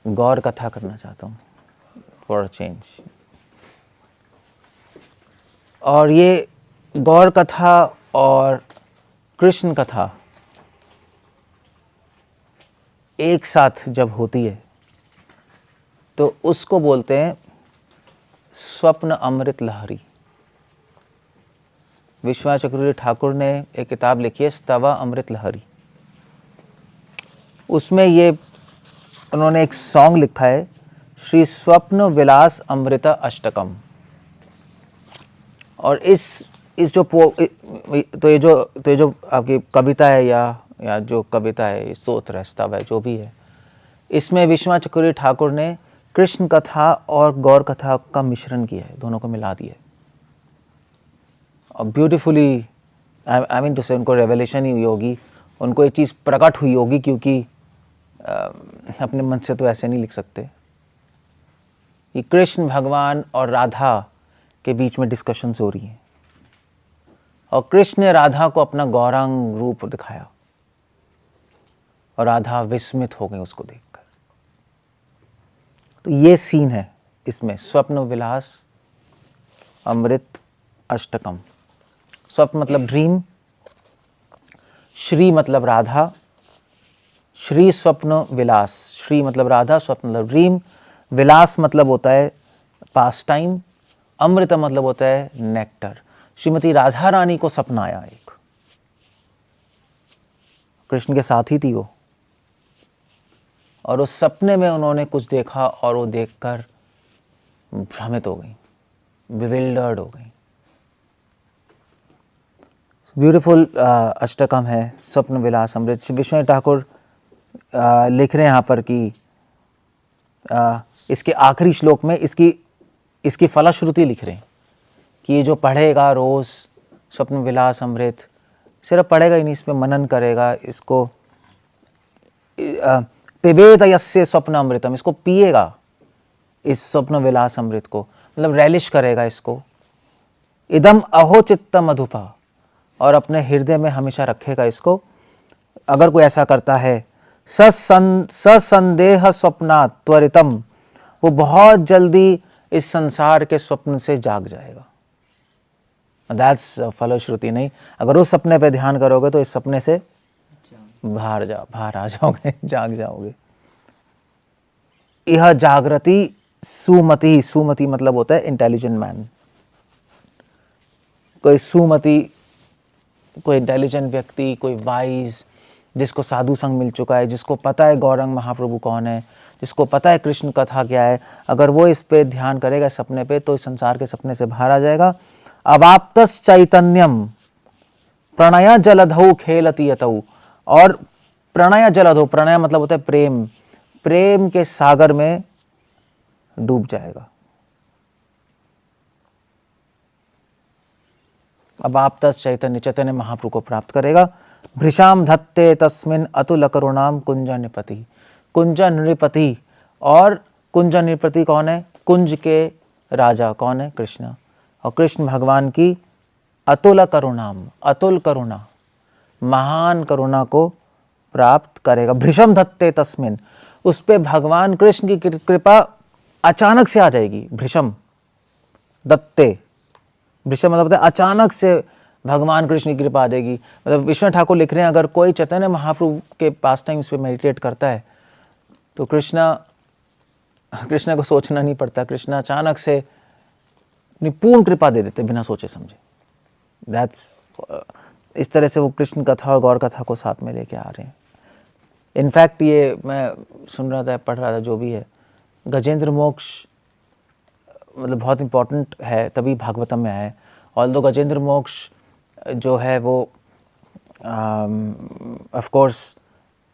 गौर कथा करना चाहता हूँ फॉर अ चेंज। और ये गौर कथा और कृष्ण कथा एक साथ जब होती है तो उसको बोलते हैं स्वप्न अमृत लहरी। विश्वनाथ चक्रवर्ती ठाकुर ने एक किताब लिखी है स्तवा अमृत लहरी। उसमें ये उन्होंने एक सॉन्ग लिखा है श्री स्वप्न विलास अमृता अष्टकम। और इस जो तो ये जो आपकी कविता है या जो कविता है, स्तोत्र है, स्तव है, जो भी है, इसमें विश्वनाथ चक्रवर्ती ठाकुर ने कृष्ण कथा और गौर कथा का मिश्रण किया है, दोनों को मिला दिया है। और ब्यूटीफुली आई मीन टू से उनको रेवलेशन ही हुई होगी, उनको ये चीज़ प्रकट हुई होगी, क्योंकि अपने मन से तो ऐसे नहीं लिख सकते कि कृष्ण भगवान और राधा के बीच में डिस्कशंस हो रही हैं और कृष्ण ने राधा को अपना गौरांग रूप दिखाया और राधा विस्मित हो गई उसको देखकर। तो ये सीन है इसमें स्वप्न विलास अमृत अष्टकम। स्वप्न मतलब ड्रीम, श्री मतलब राधा, श्री स्वप्न विलास, श्री मतलब राधा, स्वप्न मतलब ड्रीम, विलास मतलब होता है पास टाइम, अमृत मतलब होता है नेक्टर। श्रीमती राधा रानी को सपना आया, एक कृष्ण के साथ ही थी वो, और उस सपने में उन्होंने कुछ देखा और वो देखकर भ्रमित हो गई, बिविल्डर्ड हो गई। ब्यूटीफुल अष्टकम है स्वप्न विलास अमृत। विश्वनाथ ठाकुर लिख रहे हैं यहाँ पर कि इसके आखिरी श्लोक में इसकी फलश्रुति लिख रहे हैं कि ये जो पढ़ेगा रोज़ स्वप्न विलास अमृत, सिर्फ पढ़ेगा ही नहीं, इसमें मनन करेगा, इसको पिबेत यस्य स्वप्न अमृतम, इसको पिएगा, इस स्वप्न विलास अमृत को, मतलब रैलिश करेगा इसको। इदम अहो चित्त मधुपा, और अपने हृदय में हमेशा रखेगा इसको। अगर कोई ऐसा करता है ससंदेह स्वप्नात् त्वरितम, वो बहुत जल्दी इस संसार के स्वप्न से जाग जाएगा। दैट्स फलश्रुति। नहीं, अगर उस सपने पे ध्यान करोगे तो इस सपने से बाहर आ जाओगे, जाग जाओगे। यह जागृति सुमति, सुमति मतलब होता है इंटेलिजेंट मैन। कोई सुमति, कोई इंटेलिजेंट व्यक्ति, कोई वाइज, जिसको साधु संग मिल चुका है, जिसको पता है गौरंग महाप्रभु कौन है, जिसको पता है कृष्ण कथा क्या है, अगर वो इस पे ध्यान करेगा सपने पे, तो इस संसार के सपने से बाहर आ जाएगा। अवाप्तस चैतन्यम प्रणय जलधौ खेलति यतौ, और प्रणय जलधौ, प्रणय मतलब होता है प्रेम, प्रेम के सागर में डूब जाएगा। अवाप्तस चैतन्य, चैतन्य महाप्रभु को प्राप्त करेगा। भृशाम धत्ते तस्मिन् अतुल करुणाम कुंज नृपति, कुंज नृपति, और कुंज नृपति कौन है? कुंज के राजा कौन है? कृष्ण। और कृष्ण भगवान की अतुल करुणाम, अतुल करुणा, महान करुणा को प्राप्त करेगा। भृशम धत्ते तस्मिन्, उस पे भगवान कृष्ण की कृपा अचानक से आ जाएगी। भृशम दत्ते, भृशम मतलब अचानक से भगवान कृष्ण की कृपा आ जाएगी। मतलब विश्वनाथ ठाकुर लिख रहे हैं, अगर कोई चैतन्य महाप्रभु के पास टाइम्स पे मेडिटेट करता है तो कृष्ण को सोचना नहीं पड़ता, कृष्ण अचानक से अपनी पूर्ण कृपा दे देते बिना सोचे समझे। दैट्स इस तरह से वो कृष्ण कथा और गौर कथा को साथ में लेके आ रहे हैं। इनफैक्ट ये मैं सुन रहा था, पढ़ रहा था, जो भी है, गजेंद्र मोक्ष मतलब बहुत इंपॉर्टेंट है, तभी भागवतम में है। ऑल्दो गजेंद्र मोक्ष जो है वो ऑफ कोर्स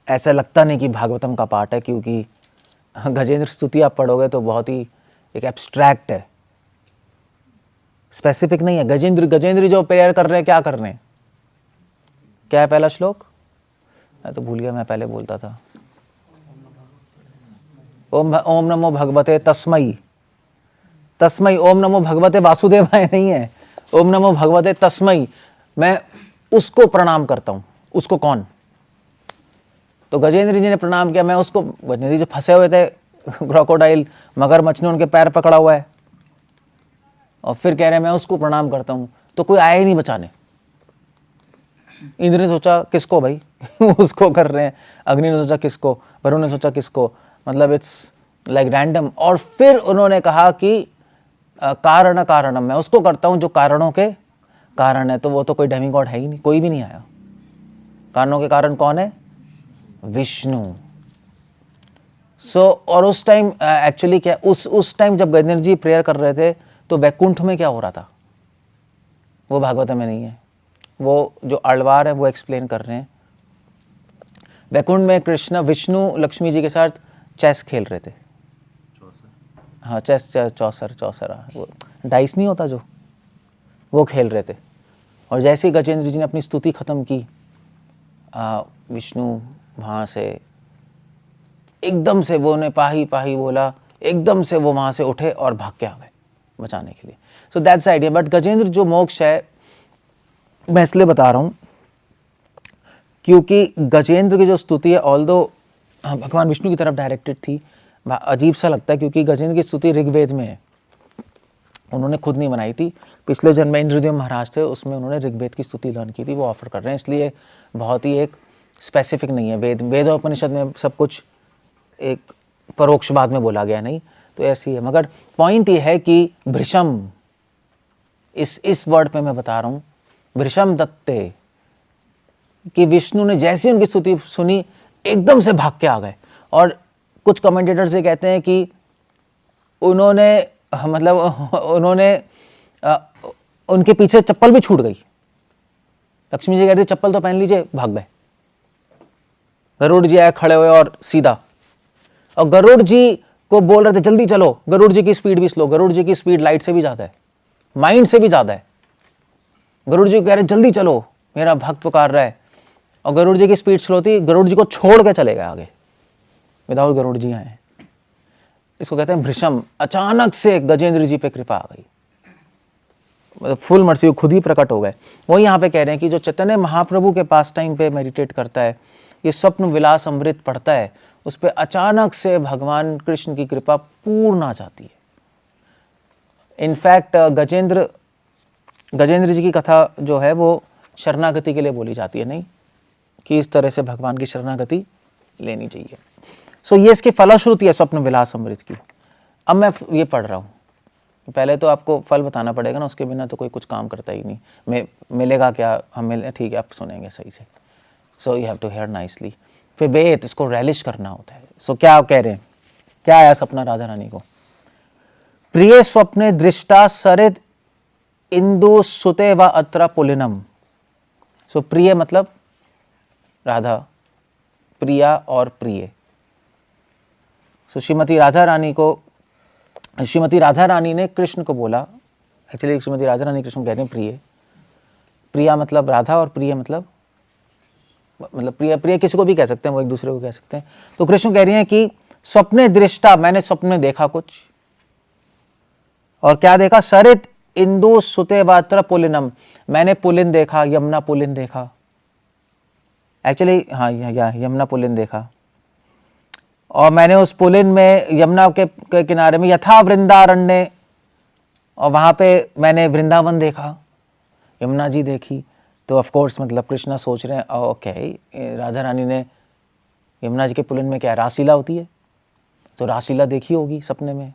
ऐसा लगता नहीं कि भागवतम का पार्ट है, क्योंकि गजेंद्र स्तुति आप पढ़ोगे तो बहुत ही एक एब्स्ट्रैक्ट है, स्पेसिफिक नहीं है। गजेंद्र जो प्रेयर कर रहे हैं, क्या कर रहे हैं? क्या है पहला श्लोक? मैं तो भूल गया, मैं पहले बोलता था। ओम नमो भगवते तस्मई, तस्मई, ओम नमो भगवते वासुदेवाय नहीं है, ओम नमो भगवते तस्मई, मैं उसको प्रणाम करता हूं। उसको कौन? तो गजेंद्र जी ने प्रणाम किया, मैं उसको, गजेंद्र जी फंसे हुए थे क्रोकोडाइल मगरमच्छ ने उनके पैर पकड़ा हुआ है और फिर कह रहे हैं मैं उसको प्रणाम करता हूँ, तो कोई आया ही नहीं बचाने। इंद्र ने सोचा किसको भाई उसको कर रहे हैं, अग्नि ने सोचा किसको, वरुण ने सोचा किसको, मतलब इट्स लाइक रैंडम। और फिर उन्होंने कहा कि कारण कारणम, मैं उसको करता हूँ जो कारणों के कारण है। तो वो तो कोई डेमीगॉड है ही नहीं, कोई भी नहीं आया। कारणों के कारण कौन है? विष्णु। और उस टाइम एक्चुअली क्या, उस टाइम जब गजेंद्र जी प्रेयर कर रहे थे तो वैकुंठ में क्या हो रहा था वो भागवत में नहीं है, वो जो आಳ್वार है वो एक्सप्लेन कर रहे हैं। वैकुंठ में कृष्ण विष्णु लक्ष्मी जी के साथ चेस खेल रहे थे। हाँ चेस, चौसर, वो डाइस नहीं होता जो, वो खेल रहे थे। और जैसे ही गजेंद्र जी ने अपनी स्तुति खत्म की, विष्णु वहाँ से एकदम से, वो ने पाही पाही बोला, एकदम से वो वहाँ से उठे और भाग के आ गए बचाने के लिए। So that's idea. But Gajendra जो मोक्ष है, मैं इसलिए बता रहा हूँ क्योंकि गजेंद्र की जो स्तुति है, ऑल्दो भगवान विष्णु की तरफ डायरेक्टेड थी, अजीब सा लगता है क्योंकि गजेंद्र की स्तुति ऋग्वेद में है, उन्होंने खुद नहीं बनाई थी। पिछले जन्म में इंद्रदेव महाराज थे, उसमें उन्होंने ऋग्वेद की स्तुति लर्न की थी, वो ऑफर कर रहे हैं। इसलिए बहुत ही एक स्पेसिफिक नहीं है। वेद और उपनिषद में सब कुछ एक परोक्षवाद में बोला गया नहीं, तो ऐसी है। मगर पॉइंट ये है कि भृशम, इस वर्ड पे मैं बता रहा हूँ, भृशम दत्ते, कि विष्णु ने जैसे उनकी स्तुति सुनी एकदम से भाग के आ गए। और कुछ कमेंटेटर से कहते हैं कि उन्होंने मतलब उनके पीछे चप्पल भी छूट गई। लक्ष्मी जी कहती चप्पल तो पहन लीजिए, भाग गए। गरुड़ जी आए खड़े हुए और सीधा, और गरुड़ जी को बोल रहे थे जल्दी चलो। गरुड़ जी की स्पीड भी स्लो, गरुड़ जी की स्पीड लाइट से भी ज्यादा है, माइंड से भी ज्यादा है। गरुड़ जी कह रहे जल्दी चलो, मेरा भक्त पुकार रहा है, और गरुड़ जी की स्पीड स्लो थी, गरुड़ जी को छोड़ के चले गए आगे, विदाउट गरुड़ जी आए। इसको कहते हैं भृशम। अचानक से गजेंद्र जी पे कृपा आ गई, मतलब फुल मर्सी, खुद ही प्रकट हो गए। वो यहाँ पे कह रहे हैं कि जो चैतन्य महाप्रभु के पास टाइम पे मेडिटेट करता है, ये स्वप्न विलास अमृत पढ़ता है, उस पर अचानक से भगवान कृष्ण की कृपा पूर्ण आ जाती है। इनफैक्ट गजेंद्र जी की कथा जो है वो शरणागति के लिए बोली जाती है, नहीं कि इस तरह से भगवान की शरणागति लेनी चाहिए। सो ये इसकी फलश्रुति है स्वप्न विलास अमृत की। अब मैं ये पढ़ रहा हूँ, पहले तो आपको फल बताना पड़ेगा ना, उसके बिना तो कोई कुछ काम करता ही नहीं। मिलेगा क्या, हम मिले, ठीक है आप सुनेंगे सही से। So you have to hear nicely. फिर बेत इसको रैलिश करना होता है। सो क्या आप कह रहे हैं, क्या आया सपना राधा रानी को? प्रिय स्वप्ने दृष्टा सरित इंदु सुते व अत्र पुलिनम। सो प्रिय मतलब राधा, प्रिया और प्रिय। सो श्रीमती राधा रानी ने कृष्ण को बोला, एक्चुअली श्रीमती राधा रानी कृष्ण कहते हैं प्रिय। प्रिया मतलब राधा और प्रिय मतलब प्रिय किसी को भी कह सकते हैं, वो एक दूसरे को कह सकते हैं। तो कृष्ण कह रही हैं कि स्वप्ने दृष्टा, मैंने स्वप्न में देखा कुछ, और क्या देखा? सरित इंदु सुते वात्र पुलिनम, मैंने पुलिन देखा, यमुना पुलिन देखा। एक्चुअली हाँ, यमुना पुलिन देखा, और मैंने उस पुलिन में, यमुना के किनारे में, यथा वृंदारण्य, और वहां पे मैंने वृंदावन देखा, यमुना जी देखी। तो ऑफ कोर्स मतलब कृष्णा सोच रहे हैं ओके, राधा रानी ने यमुना जी के पुलिन में क्या रासलीला होती है, तो रासलीला देखी होगी सपने में।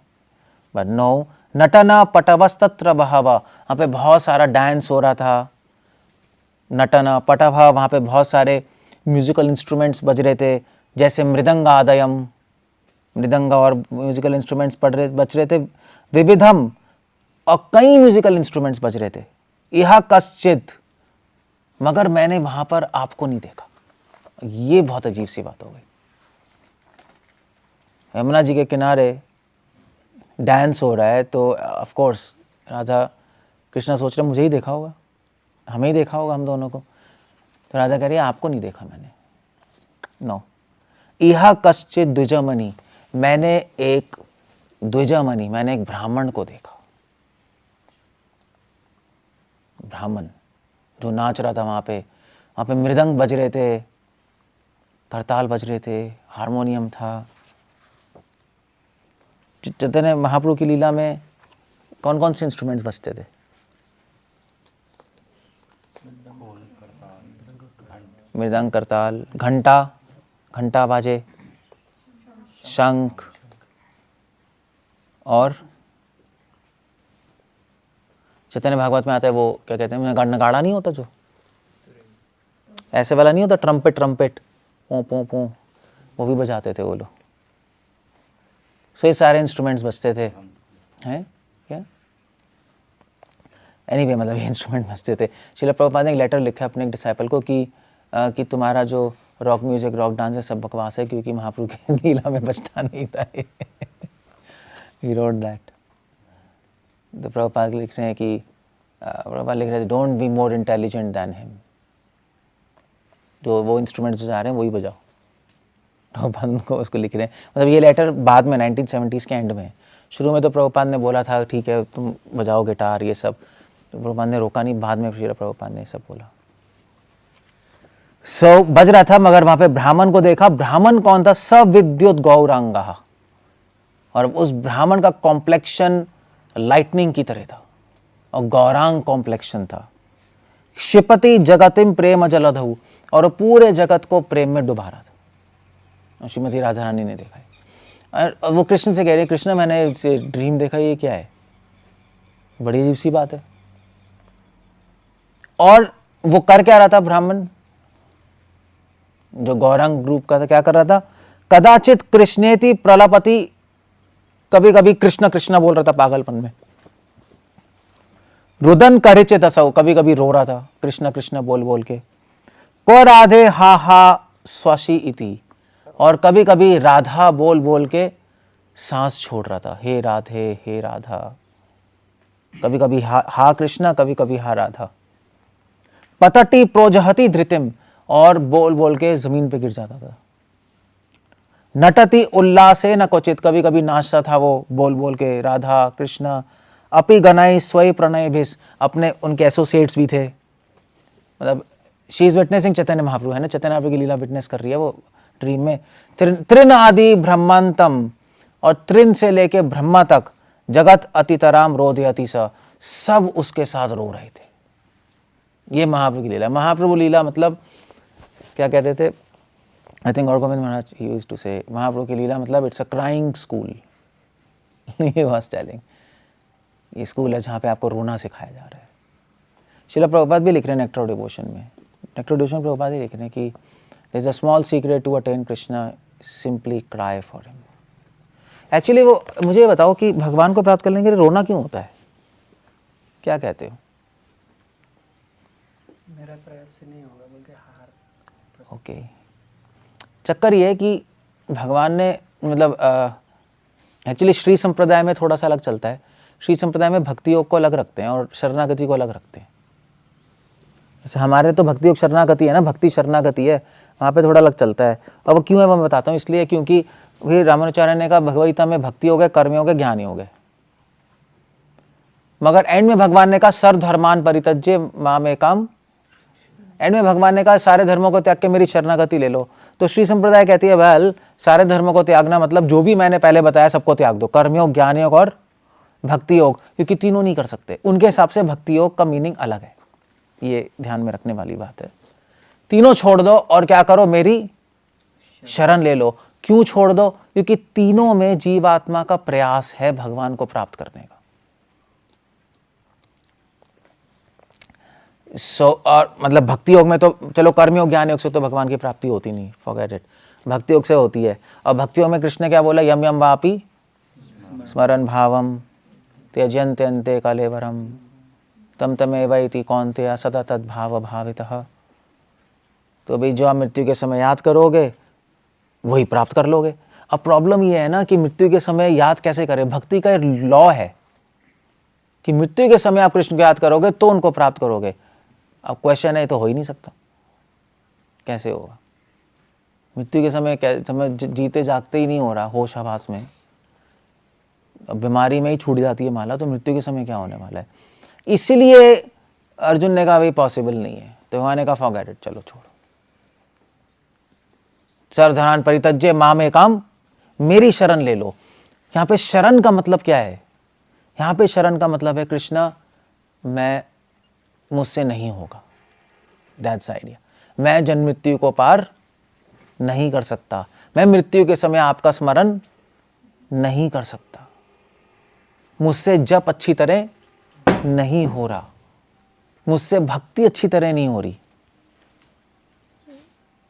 बट नो, नटना पटवस्तत्र बहवा, वहाँ पे बहुत सारा डांस हो रहा था। नटना पटवा, वहाँ पे बहुत सारे म्यूजिकल इंस्ट्रूमेंट्स बज रहे थे, जैसे मृदंग आदयम, मृदंग और म्यूजिकल इंस्ट्रूमेंट्स बज रहे थे, विविधम, और कई म्यूजिकल इंस्ट्रूमेंट्स बज रहे थे। यह कश्चित, मगर मैंने वहां पर आपको नहीं देखा। ये बहुत अजीब सी बात हो गई। यमुना जी के किनारे डांस हो रहा है, तो ऑफ कोर्स राधा कृष्णा सोच रहे मुझे ही देखा होगा, हमें ही देखा होगा हम दोनों को। तो राधा कह रही है आपको नहीं देखा मैंने। नो, इहा कश्चित द्विजमणि, मैंने एक द्विजमणि, मैंने एक ब्राह्मण को देखा। ब्राह्मण जो नाच रहा था वहाँ पे मृदंग बज रहे थे, करताल बज रहे थे, हारमोनियम था, चैतन्य महाप्रभु की लीला में कौन कौन से इंस्ट्रूमेंट्स बजते थे? मृदंग, करताल, घंटा, घंटा बाजे, शंख, और चैतन्य भागवत में आता है वो क्या कहते हैं, नगाड़ा नहीं होता जो ऐसे वाला नहीं होता, ट्रम्पेट, ट्रम्पेट पो पो पो, वो भी बजाते थे वो लोग। सो ये सारे इंस्ट्रूमेंट्स बजते थे, हैं क्या? एनीवे मतलब ये इंस्ट्रूमेंट बजते थे। श्रील प्रभुपाद ने एक लेटर लिखा अपने एक डिसाइपल को कि तुम्हारा जो रॉक म्यूजिक, रॉक डांस है सब बकवास है, क्योंकि महाप्रभु की लीला में बजता नहीं था। He wrote that. तो प्रभुपाद लिख रहे हैं कि प्रभुपाद लिख रहे थे don't be more intelligent than him, जो वो इंस्ट्रूमेंट जो जा रहे हैं वही बजाओ। प्रभुपाद को उसको लिख रहे हैं, मतलब ये लेटर बाद में 1970s के एंड में। शुरू में तो प्रभुपाद ने बोला था ठीक है तुम बजाओ गिटार ये सब, तो प्रभुपाद ने रोका नहीं, बाद में फिर प्रभुपाद ने सब बोला। सो बज रहा था, मगर वहां पे ब्राह्मण को देखा। ब्राह्मण कौन था? सविद्युत गौरांगा, और उस ब्राह्मण का कॉम्प्लेक्शन लाइटनिंग की तरह था और गौरांग कॉम्प्लेक्शन था। क्षिपति जगतिम प्रेम जलधौ, और पूरे जगत को प्रेम में डुबा रहा था। श्रीमती राधा रानी ने देखा है, और वो कृष्ण से कह रही है कृष्ण मैंने ड्रीम देखा, ये क्या है? बड़ी अजीब सी बात है। और वो कर क्या रहा था ब्राह्मण जो गौरांग ग्रुप का था? क्या कर रहा था? कदाचित कृष्णेति प्रलपति, कभी कभी कृष्ण कृष्ण बोल रहा था पागलपन में। रुदन करिचित असौ, कभी कभी रो रहा था कृष्ण कृष्ण बोल बोल के। को राधे हा हा स्वाशी इति, और कभी कभी राधा बोल बोल के सांस छोड़ रहा था, हे राधे हे राधा। कभी कभी हा कृष्ण, कभी कभी हा राधा। पतटी प्रोजहति धृतिम, और बोल बोल के जमीन पे गिर जाता था। नटति उल्लासे न क्वचित, कभी कभी नाचता था वो बोल बोल के राधा कृष्ण। अपि गणाई स्वय प्रणय भिस, अपने उनके एसोसिएट्स भी थे, मतलब she is witnessing Chaitanya Mahaprabhu है ना, चैतन्य महाप्रभु की लीला विटनेस कर रही है वो ड्रीम में। त्रिन आदि ब्रह्मांतम, और त्रिन से लेके ब्रह्मा तक, जगत अतितराम रोदयति स, सब उसके साथ रो रहे थे। ये महाप्रभु की लीला। महाप्रभु लीला मतलब क्या कहते थे? I think Gaur Govind Maharaj used to say, Mahaprabhu की लीला मतलब it's a crying school. He was telling, ये स्कूल है जहाँ पे आपको रोना सिखाया जा रहा है। श्रील प्रभुपाद भी लिख रहे हैं नेक्टर ऑफ डिवोशन में, नेक्टर ऑफ डिवोशन प्रभुपाद ही लिख रहे हैं कि there is a small secret to attain Krishna, simply cry for him. Actually वो मुझे बताओ कि भगवान को प्राप्त करने के लिए रोना क्यों होता है? क्या कहते हो? मेरा प्रयास से नहीं होगा बल्कि हार। ओके, चक्कर ये है कि भगवान ने मतलब एक्चुअली श्री संप्रदाय में थोड़ा सा अलग चलता है। श्री संप्रदाय में भक्ति योग को अलग रखते हैं और शरणागति को अलग रखते हैं। जैसे हमारे तो भक्ति योग शरणागति है ना, भक्ति शरणागति है, वहाँ पे थोड़ा अलग चलता है। और वो क्यों है मैं बताता हूँ। इसलिए क्योंकि फिर रामानुचार्य ने कहा भगवद्गीता में भक्ति योग है, कर्म योग है, ज्ञान योग है, मगर एंड में भगवान ने कहा सर्वधर्मान परित्यज्य मामेकम। एंड में भगवान ने कहा सारे धर्मों को त्याग के मेरी शरणागति ले लो। तो श्री संप्रदाय कहती है वेल सारे धर्मों को त्यागना मतलब जो भी मैंने पहले बताया सबको त्याग दो, कर्मयोग, ज्ञान योग और भक्ति योग, क्योंकि तीनों नहीं कर सकते। उनके हिसाब से भक्ति योग का मीनिंग अलग है, ये ध्यान में रखने वाली बात है। तीनों छोड़ दो और क्या करो, मेरी शरण ले लो। क्यों छोड़ दो? क्योंकि तीनों में जीवात्मा का प्रयास है भगवान को प्राप्त करने का। और मतलब भक्ति योग में तो चलो कर्मयोग ज्ञान योग से तो भगवान की प्राप्ति होती नहीं, फॉरगेट इट, भक्ति योग से होती है। और भक्ति योग में कृष्ण क्या बोला? यम यम वापि स्मरण भावम त्यजन्ते अन्ते कलेवरम तम तमेवैति कौन्तेय सदा तद्भाव भावितः। तो भाई जो आप मृत्यु के समय याद करोगे वही प्राप्त कर लोगे। अब प्रॉब्लम ये है ना कि मृत्यु के समय याद कैसे करें? भक्ति का लॉ है कि मृत्यु के समय आप कृष्ण को याद करोगे तो उनको प्राप्त करोगे। अब क्वेश्चन है, तो हो ही नहीं सकता, कैसे होगा? मृत्यु के समय जीते जागते ही नहीं हो रहा, होश आभास में, अब बीमारी में ही छूट जाती है माला, तो मृत्यु के समय क्या होने वाला है? इसीलिए अर्जुन ने कहा भाई पॉसिबल नहीं है। तो भगवान ने कहा फॉरगेट इट, चलो छोड़ो। सर्वधर्मान परित्यज्य मामेकम, मेरी शरण ले लो। यहाँ पे शरण का मतलब क्या है? यहाँ पे शरण का मतलब है कृष्णा मैं मुझसे नहीं होगा, दैट्स आइडिया। मैं जन्म मृत्यु को पार नहीं कर सकता, मैं मृत्यु के समय आपका स्मरण नहीं कर सकता, मुझसे जप अच्छी तरह नहीं हो रहा, मुझसे भक्ति अच्छी तरह नहीं हो रही।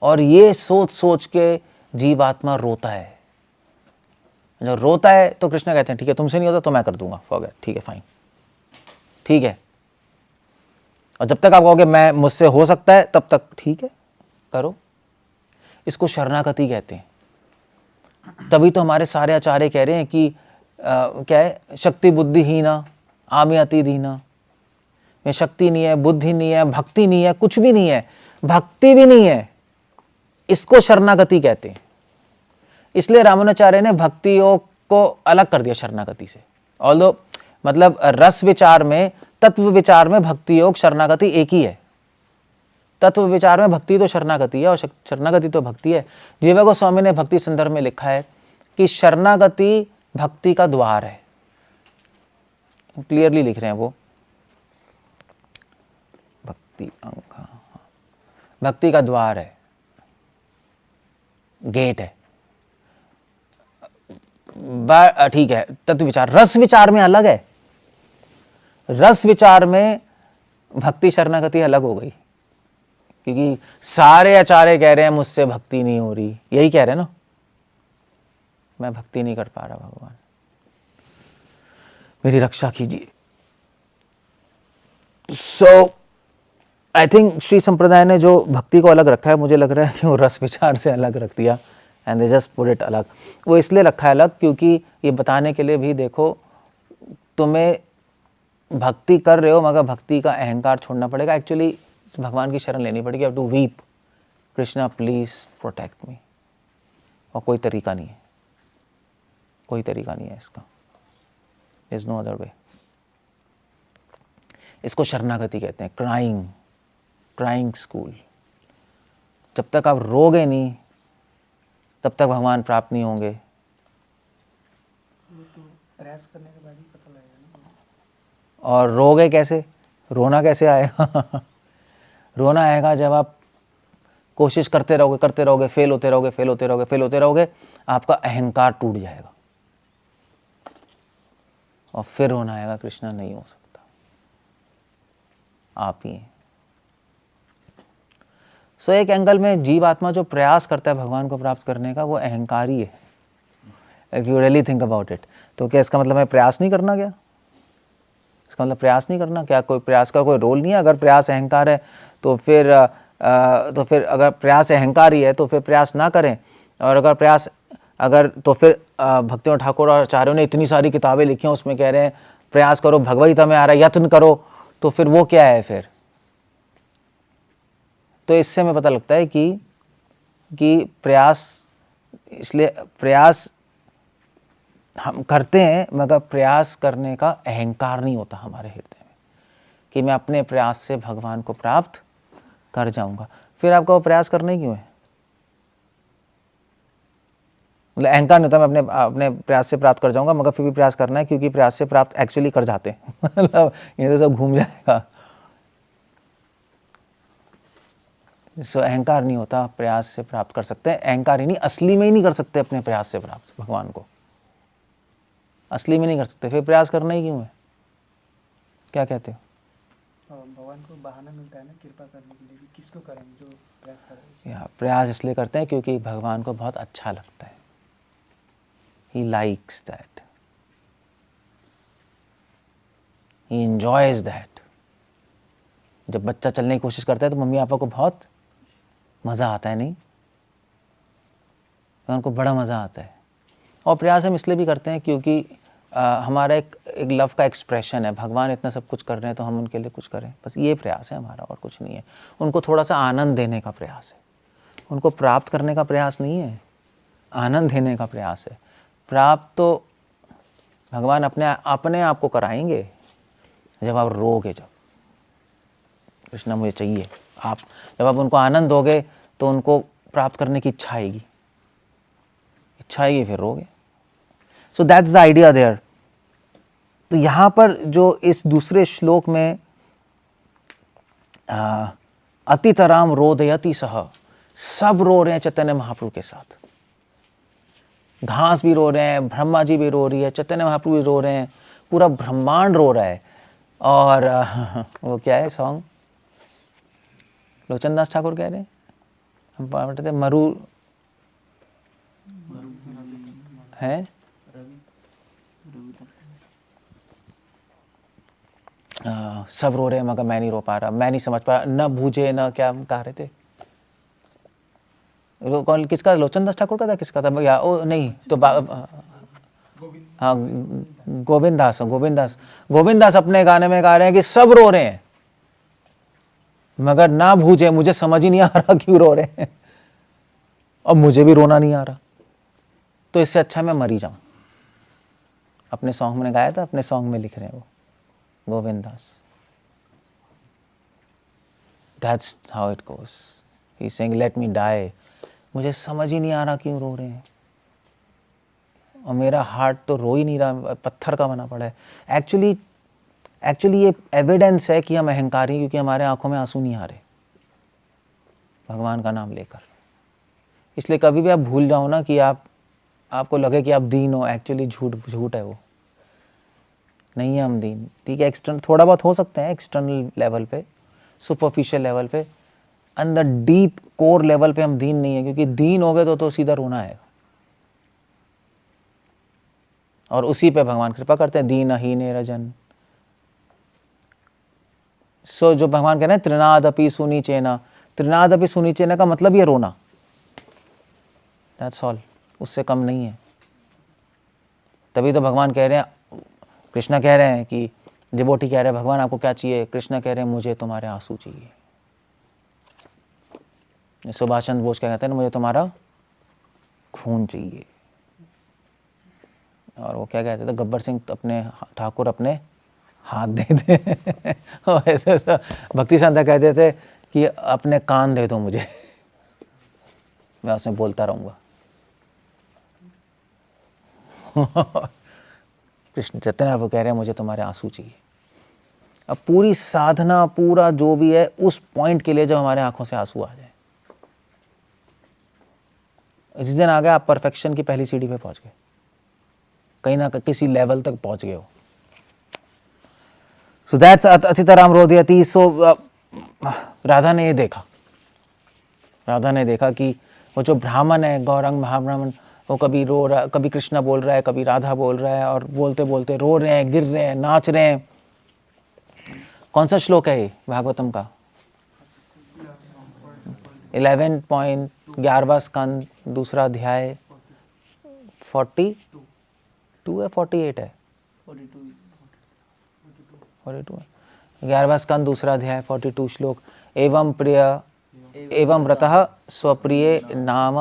और ये सोच सोच के जीवात्मा रोता है। जब रोता है तो कृष्ण कहते हैं ठीक है तुमसे नहीं होता तो मैं कर दूंगा, फॉरगेट, ठीक है फाइन, ठीक है। और जब तक आप कहोगे मैं मुझसे हो सकता है तब तक ठीक है करो। इसको शरणागति कहते हैं। तभी तो हमारे सारे आचार्य कह रहे हैं कि क्या है, शक्ति बुद्धि ही ना आमी अति दीना, में शक्ति नहीं है, बुद्धि नहीं है, भक्ति नहीं है, कुछ भी नहीं है, भक्ति भी नहीं है, इसको शरणागति कहते हैं। इसलिए रामानुजाचार्य ने भक्ति योग को अलग कर दिया शरणागति से। ऑल्दो मतलब रस विचार में, तत्व विचार में भक्ति योग शरणागति एक ही है। तत्व विचार में भक्ति तो शरणागति है और शरणागति तो भक्ति है। जीवा गोस्वामी ने भक्ति संदर्भ में लिखा है कि शरणागति भक्ति का द्वार है, क्लियरली लिख रहे हैं वो, भक्ति अंक, भक्ति का द्वार है, गेट है। ठीक है, तत्व विचार, रस विचार में अलग है। रस विचार में भक्ति शरणागति अलग हो गई, क्योंकि सारे आचार्य कह रहे हैं मुझसे भक्ति नहीं हो रही, यही कह रहे हैं ना, मैं भक्ति नहीं कर पा रहा, भगवान मेरी रक्षा कीजिए। सो आई थिंक श्री संप्रदाय ने जो भक्ति को अलग रखा है, मुझे लग रहा है कि वो रस विचार से अलग रख दिया, and they just put it अलग। वो इसलिए रखा है अलग क्योंकि ये बताने के लिए भी, देखो तुम्हें भक्ति कर रहे हो मगर भक्ति का अहंकार छोड़ना पड़ेगा। एक्चुअली भगवान की शरण लेनी पड़ेगी, to weep Krishna please protect me, और कोई तरीका नहीं है, कोई तरीका नहीं है इसका, इज नो अदर वे। इसको शरणागति कहते हैं, क्राइंग स्कूल। जब तक आप रोगे नहीं तब तक भगवान प्राप्त नहीं होंगे। तो प्रयास करने के बाद ही पता लगेगा ना। और रोगे कैसे, रोना कैसे आएगा? रोना आएगा जब आप कोशिश करते रहोगे, फेल होते रहोगे, आपका अहंकार टूट जाएगा और फिर रोना आएगा, कृष्णा नहीं हो सकता, आप ही हैं। सो एक एंगल में जीव आत्मा जो प्रयास करता है भगवान को प्राप्त करने का, वो अहंकारी है, if you really think about it. तो क्या इसका मतलब है प्रयास नहीं करना? क्या इसका मतलब प्रयास नहीं करना? क्या कोई प्रयास का कोई रोल नहीं है? अगर प्रयास अहंकार है तो फिर अगर प्रयास अहंकार ही है तो फिर प्रयास ना करें। और अगर प्रयास तो फिर भक्तियों ठाकुर और आचार्यों ने इतनी सारी किताबें लिखी हैं, उसमें कह रहे हैं प्रयास करो, भगवद गीता में आ रहा है यत्न करो, तो फिर वो क्या है फिर? तो इससे हमें पता लगता है कि प्रयास, इसलिए प्रयास हम करते हैं मगर प्रयास करने का अहंकार नहीं होता हमारे हृदय में कि मैं अपने प्रयास से भगवान को प्राप्त कर जाऊंगा। फिर आपका वो प्रयास करना ही क्यों है? मतलब अहंकार नहीं होता मैं अपने प्रयास से प्राप्त कर जाऊंगा, मगर फिर भी प्रयास करना है क्योंकि प्रयास से प्राप्त एक्चुअली कर जाते हैं। मतलब ये तो सब घूम जाएगा। सो अहंकार नहीं होता, प्रयास से प्राप्त कर सकते हैं। अहंकार ही नहीं, असली में ही नहीं कर सकते अपने प्रयास से प्राप्त भगवान को, असली में नहीं कर सकते, फिर प्रयास करना ही क्यों है? क्या कहते हो? भगवान को बहाना मिलता है ना कृपा करने के लिए, किसको करें जो प्रयास करें। या प्रयास इसलिए करते हैं क्योंकि भगवान को बहुत अच्छा लगता है, he likes that, he enjoys that. जब बच्चा चलने की कोशिश करता है तो मम्मी पापा को बहुत मज़ा आता है, नहीं? उनको बड़ा मज़ा आता है। और प्रयास हम इसलिए भी करते हैं क्योंकि हमारा एक लव का एक्सप्रेशन है, भगवान इतना सब कुछ कर रहे हैं तो हम उनके लिए कुछ करें, बस ये प्रयास है हमारा, और कुछ नहीं है। उनको थोड़ा सा आनंद देने का प्रयास है, उनको प्राप्त करने का प्रयास नहीं है, आनंद देने का प्रयास है। प्राप्त तो भगवान अपने आप को कराएंगे जब आप रोगे, जब कृष्णा मुझे चाहिए, जब आप उनको आनंद दोगे तो उनको प्राप्त करने की इच्छा आएगी, फिर रोगे। So that's the idea there. तो यहाँ पर जो इस दूसरे श्लोक में अतितराम रोदयति सह, सब रो रहे हैं चैतन्य महाप्रभु के साथ। घास भी रो रहे हैं, ब्रह्मा जी भी रो रही है, चैतन्य महाप्रभु भी रो रहे हैं, पूरा ब्रह्मांड रो रहा है। और वो क्या है सॉन्ग, लोचन दास ठाकुर कह रहे हैं, हम पढ़ते थे मरु है, सब रो रहे हैं मगर मैं नहीं रो पा रहा, मैं नहीं समझ पा रहा, न बूझे न क्या कह रहे थे, कौन किसका, लोचन दास ठाकुर का था, किसका था या ओ नहीं तो हाँ गोविंद दास अपने गाने में गा रहे हैं कि सब रो रहे हैं मगर ना बूझे, मुझे समझ ही नहीं आ रहा क्यों रो रहे हैं, और मुझे भी रोना नहीं आ रहा, तो इससे अच्छा मैं मरी जाऊं। अपने सॉन्ग में गाया था, अपने सॉन्ग में लिख रहे हैं वो Govind Das. That's how it goes, he is saying let me die, मुझे समझ ही नहीं आ रहा क्यों रो रहे हैं, और मेरा हार्ट तो रो ही नहीं रहा, पत्थर का बना पड़ा है। एक्चुअली ये एविडेंस है कि हम अहंकारी हैं, क्योंकि हमारे आंखों में आंसू नहीं आ रहे भगवान का नाम लेकर। इसलिए कभी भी आप भूल जाओ ना कि आपको लगे कि आप दीन हो, एक्चुअली झूठ है, वो नहीं है हम दीन। ठीक है, एक्सटर्नल थोड़ा बहुत हो सकते हैं, एक्सटर्नल लेवल पे, सुपरफिशियल लेवल पे, अंदर डीप कोर लेवल पे हम दीन नहीं है, क्योंकि दीन हो गए तो सीधा रोना है, और उसी पे भगवान कृपा करते हैं, दीन हीने रजन। सो जो भगवान कह रहे हैं त्रिनादपि सुनीचेना, त्रिनादपि सुनीचेना का मतलब ये रोना, दैट्स ऑल, उससे कम नहीं है। तभी तो भगवान कह रहे हैं, कृष्णा कह रहे हैं कि डिवोटी कह रहे हैं भगवान आपको क्या चाहिए, कृष्णा कह रहे हैं मुझे तुम्हारे आंसू चाहिए। सुभाष चंद्र बोस क्या कहते हैं, मुझे तुम्हारा खून चाहिए। और वो क्या कहते थे, गब्बर सिंह अपने ठाकुर अपने हाथ दे दे भक्ति संता कहते थे कि अपने कान दे दो मुझे, मैं उसमें बोलता रहूंगा। कृष्ण चैतन्य वो कह रहे हैं मुझे तुम्हारे आंसू चाहिए। अब पूरी साधना, पूरा जो भी है उस पॉइंट के लिए जब हमारे आंखों से आंसू आ जाए, जिस दिन आ गया आप परफेक्शन की पहली सीढ़ी पे पहुंच गए, कहीं ना किसी लेवल तक पहुंच गए हो। So that's अतितराम रोदयति। सो राधा ने ये देखा, राधा ने देखा कि वो जो ब्राह्मण है, गौरंग महाब्राह्मण, वो कभी रो रहा, कभी कृष्णा बोल रहा है, कभी राधा बोल रहा है, और बोलते बोलते रो रहे हैं, गिर रहे हैं, नाच रहे हैं। कौन सा श्लोक है ये भागवतम का? 11.11वां स्कंद, दूसरा अध्याय, 42 है 48 है 42 11वां स्कंद दूसरा अध्याय 42 श्लोक। एवं प्रिय एवं व्रतः स्वप्रिय नाम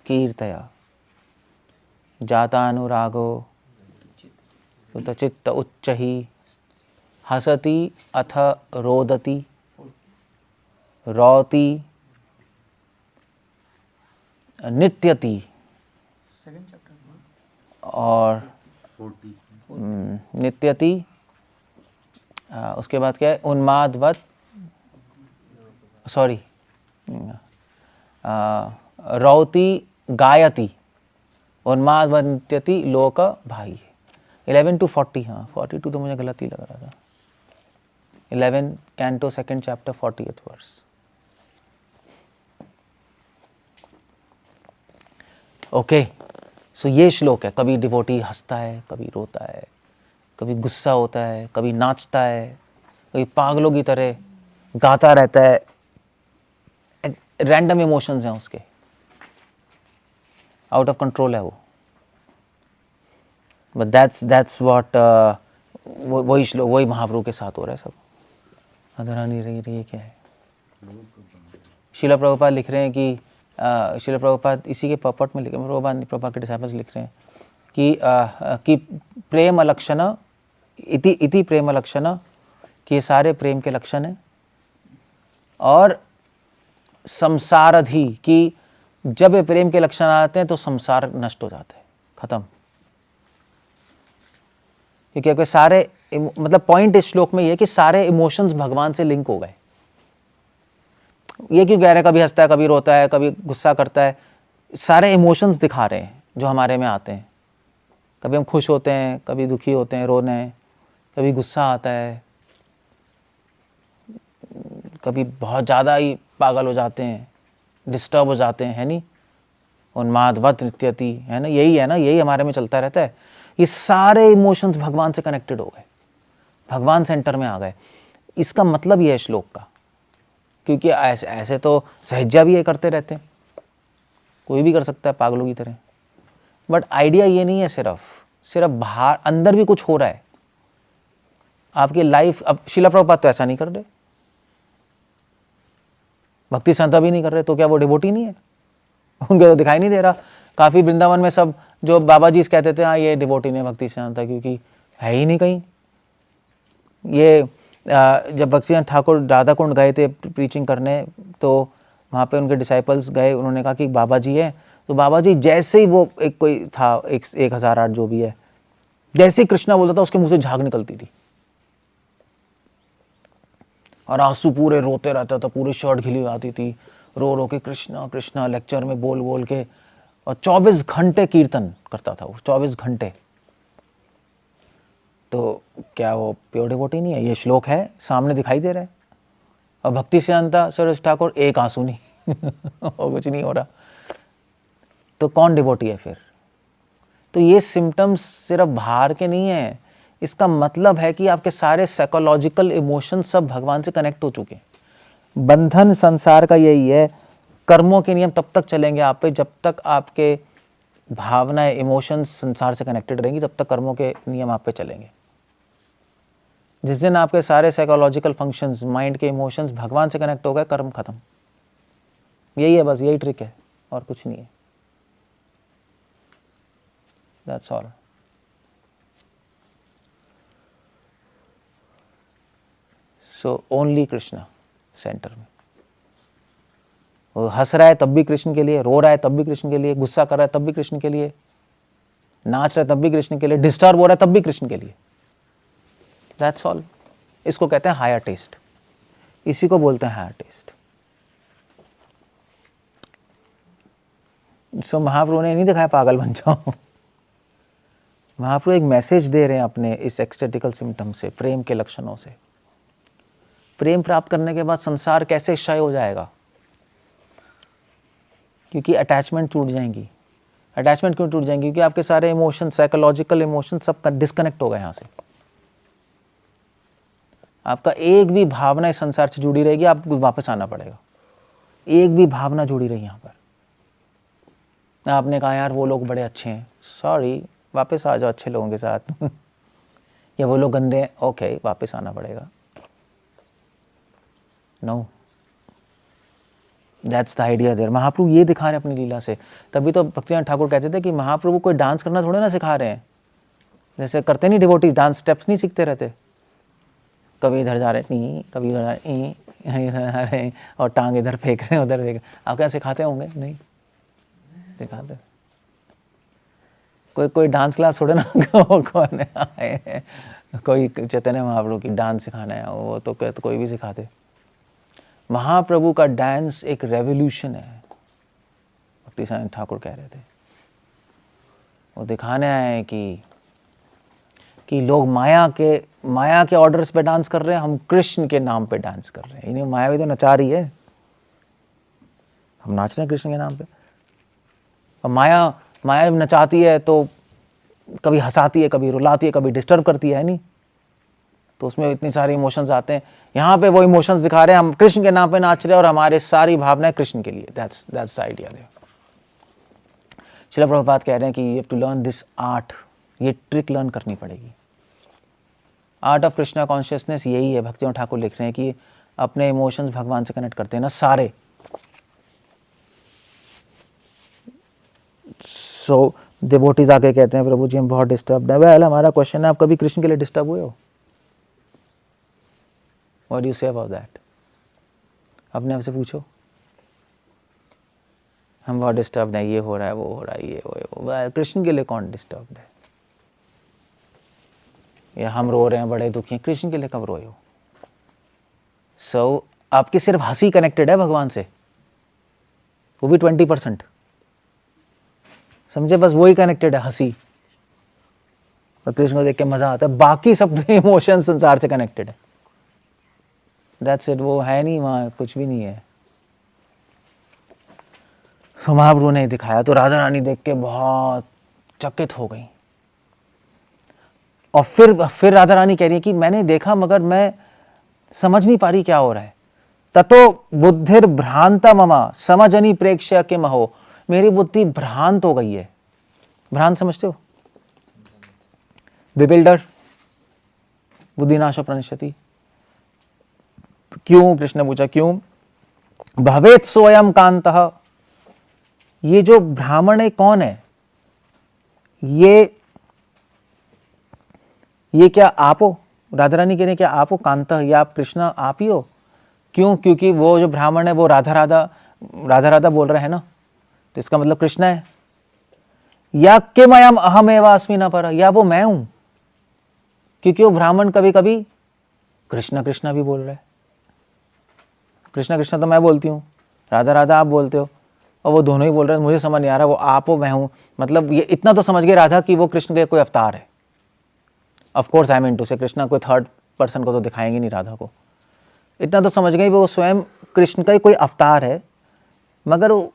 कीर्तया जातानुरागो उतचित्त उच्चहि हसति अथ रोदति रौति नित्यति, और नित्यति, उसके बाद क्या है, उन्मादवत, सॉरी, रौति गायति, उन्मादवत नित्यति लोक भाई। 11 to 40, हाँ 42 तो मुझे गलत ही लग रहा था। 11 canto 2nd chapter 40th verse। Okay, so ये श्लोक है। कभी डिवोटी हंसता है, कभी रोता है, कभी गुस्सा होता है, कभी नाचता है, कभी पागलों की तरह गाता रहता है। रैंडम इमोशंस हैं उसके, आउट ऑफ कंट्रोल है वो। बट दैट्स व्हाट, वही श्लोक, वही महाप्रभु के साथ हो रहा है सब। अधरा नहीं रही क्या है? श्रील प्रभुपाद लिख रहे हैं कि श्रील प्रभुपाद इसी के पपट में लिखे, प्रभुपाद के डिसाइपल्स लिख रहे हैं कि प्रेम लक्षण इति प्रेम लक्षण, कि ये सारे प्रेम के लक्षण हैं। और संसारधि, कि जब ये प्रेम के लक्षण आते हैं तो संसार नष्ट हो जाता है, खत्म। क्योंकि आपके सारे मतलब पॉइंट इस श्लोक में ये है कि सारे इमोशंस भगवान से लिंक हो गए। ये क्यों कह रहे हैं कभी हंसता है, कभी रोता है, कभी गुस्सा करता है, सारे इमोशंस दिखा रहे हैं जो हमारे में आते हैं। कभी हम खुश होते हैं, कभी दुखी होते हैं, रोने हैं, कभी गुस्सा आता है, कभी बहुत ज़्यादा ही पागल हो जाते हैं, डिस्टर्ब हो जाते हैं, है नहीं, उन्मादवत नृत्यति, है ना, यही है ना, यही हमारे में चलता रहता है। ये सारे इमोशंस भगवान से कनेक्टेड हो गए, भगवान सेंटर में आ गए। इसका मतलब ये है श्लोक का, क्योंकि ऐसे तो सहज्या भी ये करते रहते हैं, कोई भी कर सकता है पागलों की तरह। बट आइडिया ये नहीं है सिर्फ बाहर, अंदर भी कुछ हो रहा है आपकी लाइफ। अब शिला प्रभुपाद तो ऐसा नहीं कर रहे, भक्ति संता भी नहीं कर रहे, तो क्या वो डिवोटी नहीं है? उनको तो दिखाई नहीं दे रहा। काफ़ी वृंदावन में सब जो बाबा जी कहते थे हाँ ये डिवोटी नहीं भक्ति सिद्धांत, क्योंकि है ही नहीं कहीं। ये जब भक्ति ठाकुर राधा कुंड गए थे प्रीचिंग करने, तो वहाँ पे उनके डिसाइपल्स गए, उन्होंने कहा कि बाबा जी है, तो बाबा जी जैसे ही वो एक कोई था 1008 जो भी है, जैसे ही कृष्णा बोलता था उसके मुंह से झाग निकलती थी और आंसू पूरे रोते रहता था, पूरी शर्ट घिली आती थी, रो रो के कृष्णा कृष्णा लेक्चर में बोल बोल के, और 24 घंटे कीर्तन करता था वो, 24 घंटे। तो क्या वो प्योर डिवोटी नहीं है? ये श्लोक है सामने दिखाई दे रहा है। और भक्ति सिद्धांता सरस्वती ठाकुर एक आंसू नहीं और कुछ नहीं हो रहा, तो कौन डिवोटी है फिर? तो ये सिम्टम्स सिर्फ बाहर के नहीं है, इसका मतलब है कि आपके सारे साइकोलॉजिकल इमोशन सब भगवान से कनेक्ट हो चुके हैं। बंधन संसार का यही है, कर्मों के नियम तब तक चलेंगे आप पे जब तक आपके भावनाएं, इमोशंस संसार से कनेक्टेड रहेंगी, तब तक कर्मों के नियम आप पे चलेंगे। जिस दिन आपके सारे साइकोलॉजिकल फंक्शंस, माइंड के इमोशंस भगवान से कनेक्ट हो गए, कर्म खत्म। यही है, बस यही ट्रिक है और कुछ नहीं है। That's all. So only Krishna centre में। वो हंस रहा है तब भी कृष्ण के लिए, रो रहा है तब भी कृष्ण के लिए, गुस्सा कर रहा है तब भी कृष्ण के लिए, नाच रहा है तब भी कृष्ण के लिए, डिस्टर्ब हो रहा है तब भी कृष्ण के लिए। That's all. इसको कहते हैं हायर टेस्ट, इसी को बोलते हैं हायर टेस्ट। सो महाप्रभु ने नहीं दिखाया पागल बन जाओ, महाप्रभु एक मैसेज दे रहे हैं अपने इस एक्सटेटिकल सिम्टम से, प्रेम के लक्षणों से। प्रेम प्राप्त करने के बाद संसार कैसे क्षय हो जाएगा? क्योंकि अटैचमेंट टूट जाएंगी। अटैचमेंट क्यों टूट जाएंगी? क्योंकि आपके सारे इमोशन, साइकोलॉजिकल इमोशन सब डिस्कनेक्ट हो गए यहाँ से। आपका एक भी भावना इस संसार से जुड़ी रहेगी, आपको वापस आना पड़ेगा। एक भी भावना जुड़ी रही यहाँ पर, आपने कहा यार वो लोग बड़े अच्छे हैं, सॉरी वापस आ जाओ अच्छे लोगों के साथ या वो लोग गंदे हैं, ओके वापस आना पड़ेगा। No, that's the idea there. Mahaprabhu ये दिखा रहे हैं अपनी लीला से। तभी तो भक्तिनाथ ठाकुर कहते थे कि महाप्रभु कोई डांस करना थोड़े ना सिखा रहे हैं, जैसे करते नहीं डिवोटीज, डांस स्टेप्स नहीं सीखते रहते, कभी इधर जा रहे नहीं, कभी इधर जा रहे और टांग इधर फेंक रहे हैं उधर फेंक रहे। आप क्या सिखाते होंगे? नहीं सिखाते। कोई डांस क्लास थोड़े ना कौन है, कोई चैतन्य महाप्रभु की डांस सिखाना है, वो तो कोई भी सिखाते। महाप्रभु का डांस एक रेवोल्यूशन है, भक्तिनाथ ठाकुर कह रहे थे। वो दिखाने आए हैं कि लोग माया के ऑर्डर्स पे डांस कर रहे हैं, हम कृष्ण के नाम पे डांस कर रहे हैं। इन्हें माया भी तो नचा रही है, हम नाच रहे हैं कृष्ण के नाम पे। और माया नचाती है तो कभी हंसाती है, कभी रुलाती है, कभी डिस्टर्ब करती है नहीं, तो उसमें इतनी सारे इमोशंस आते हैं। यहाँ पे वो इमोशंस दिखा रहे हैं, हम कृष्ण के नाम पे नाच रहे हैं और हमारे सारी भावनाएं कृष्ण के लिए। That's the idea there. Srila Prabhupada कह रहे हैं कि you have to learn this art, ये ट्रिक लर्न करनी पड़ेगी। आर्ट ऑफ कृष्णा कॉन्शियसनेस यही है। भक्तिनाथ ठाकुर लिख रहे हैं कि अपने इमोशंस भगवान से कनेक्ट करते हैं ना सारे। सो डिवोटीज आके कहते हैं प्रभु जी हम बहुत डिस्टर्ब है। वेल हमारा क्वेश्चन है, आप कभी कृष्ण के लिए डिस्टर्ब हुए हो? What do you say about that? अपने आप से पूछो, हम बहुत डिस्टर्ब है, ये हो रहा है, वो हो रहा है, ये वो कृष्ण के लिए कौन डिस्टर्ब है? या हम रो रहे हैं, बड़े दुखी हैं, कृष्ण के लिए कब रोए हो? सो आपकी सिर्फ हंसी कनेक्टेड है भगवान से, वो भी 20%, समझे? बस वही कनेक्टेड है, हंसी। और कृष्ण को देख के मजा आता है, बाकी सब इमोशन संसार से कनेक्टेड है। दैट्स इट, वो है नहीं वहां, कुछ भी नहीं है। सो महाप्रभु ने दिखाया तो राधा रानी देख के बहुत चकित हो गई। और फिर राधा रानी कह रही है कि मैंने देखा मगर मैं समझ नहीं पा रही क्या हो रहा है। ततो बुद्धिर भ्रांता ममा समझनी प्रेक्ष्य के महो, मेरी बुद्धि भ्रांत हो गई है। भ्रांत समझते हो? विबिल्डर, बुद्धिनाशो प्रणश्यति। क्यों? कृष्ण ने पूछा क्यों? भवेत सोयम कांतः, ये जो ब्राह्मण है कौन है? ये क्या आप हो? राधा रानी कह रहे हैं क्या आप हो? कांतः, या आप कृष्ण आप ही हो? क्यों? क्योंकि वो जो ब्राह्मण है वो राधा राधा बोल रहे हैं ना, तो इसका मतलब कृष्ण है। या किमयम अहम एव अस्मि न पर, या वो मैं हूं? क्योंकि वो ब्राह्मण कभी कभी कृष्ण कृष्ण भी बोल रहे हैं। कृष्ण कृष्ण तो मैं बोलती हूँ, राधा राधा आप बोलते हो, और वो दोनों ही बोल रहे हैं। मुझे समझ नहीं आ रहा वो आप हो मैं हूं, मतलब ये इतना तो समझ गए राधा कि वो कृष्ण के कोई अवतार है। Of course I mean to say Krishna कोई थर्ड पर्सन को तो दिखाएंगे नहीं राधा को, इतना तो समझ गई वो स्वयं कृष्ण का ही कोई अवतार है। मगर वो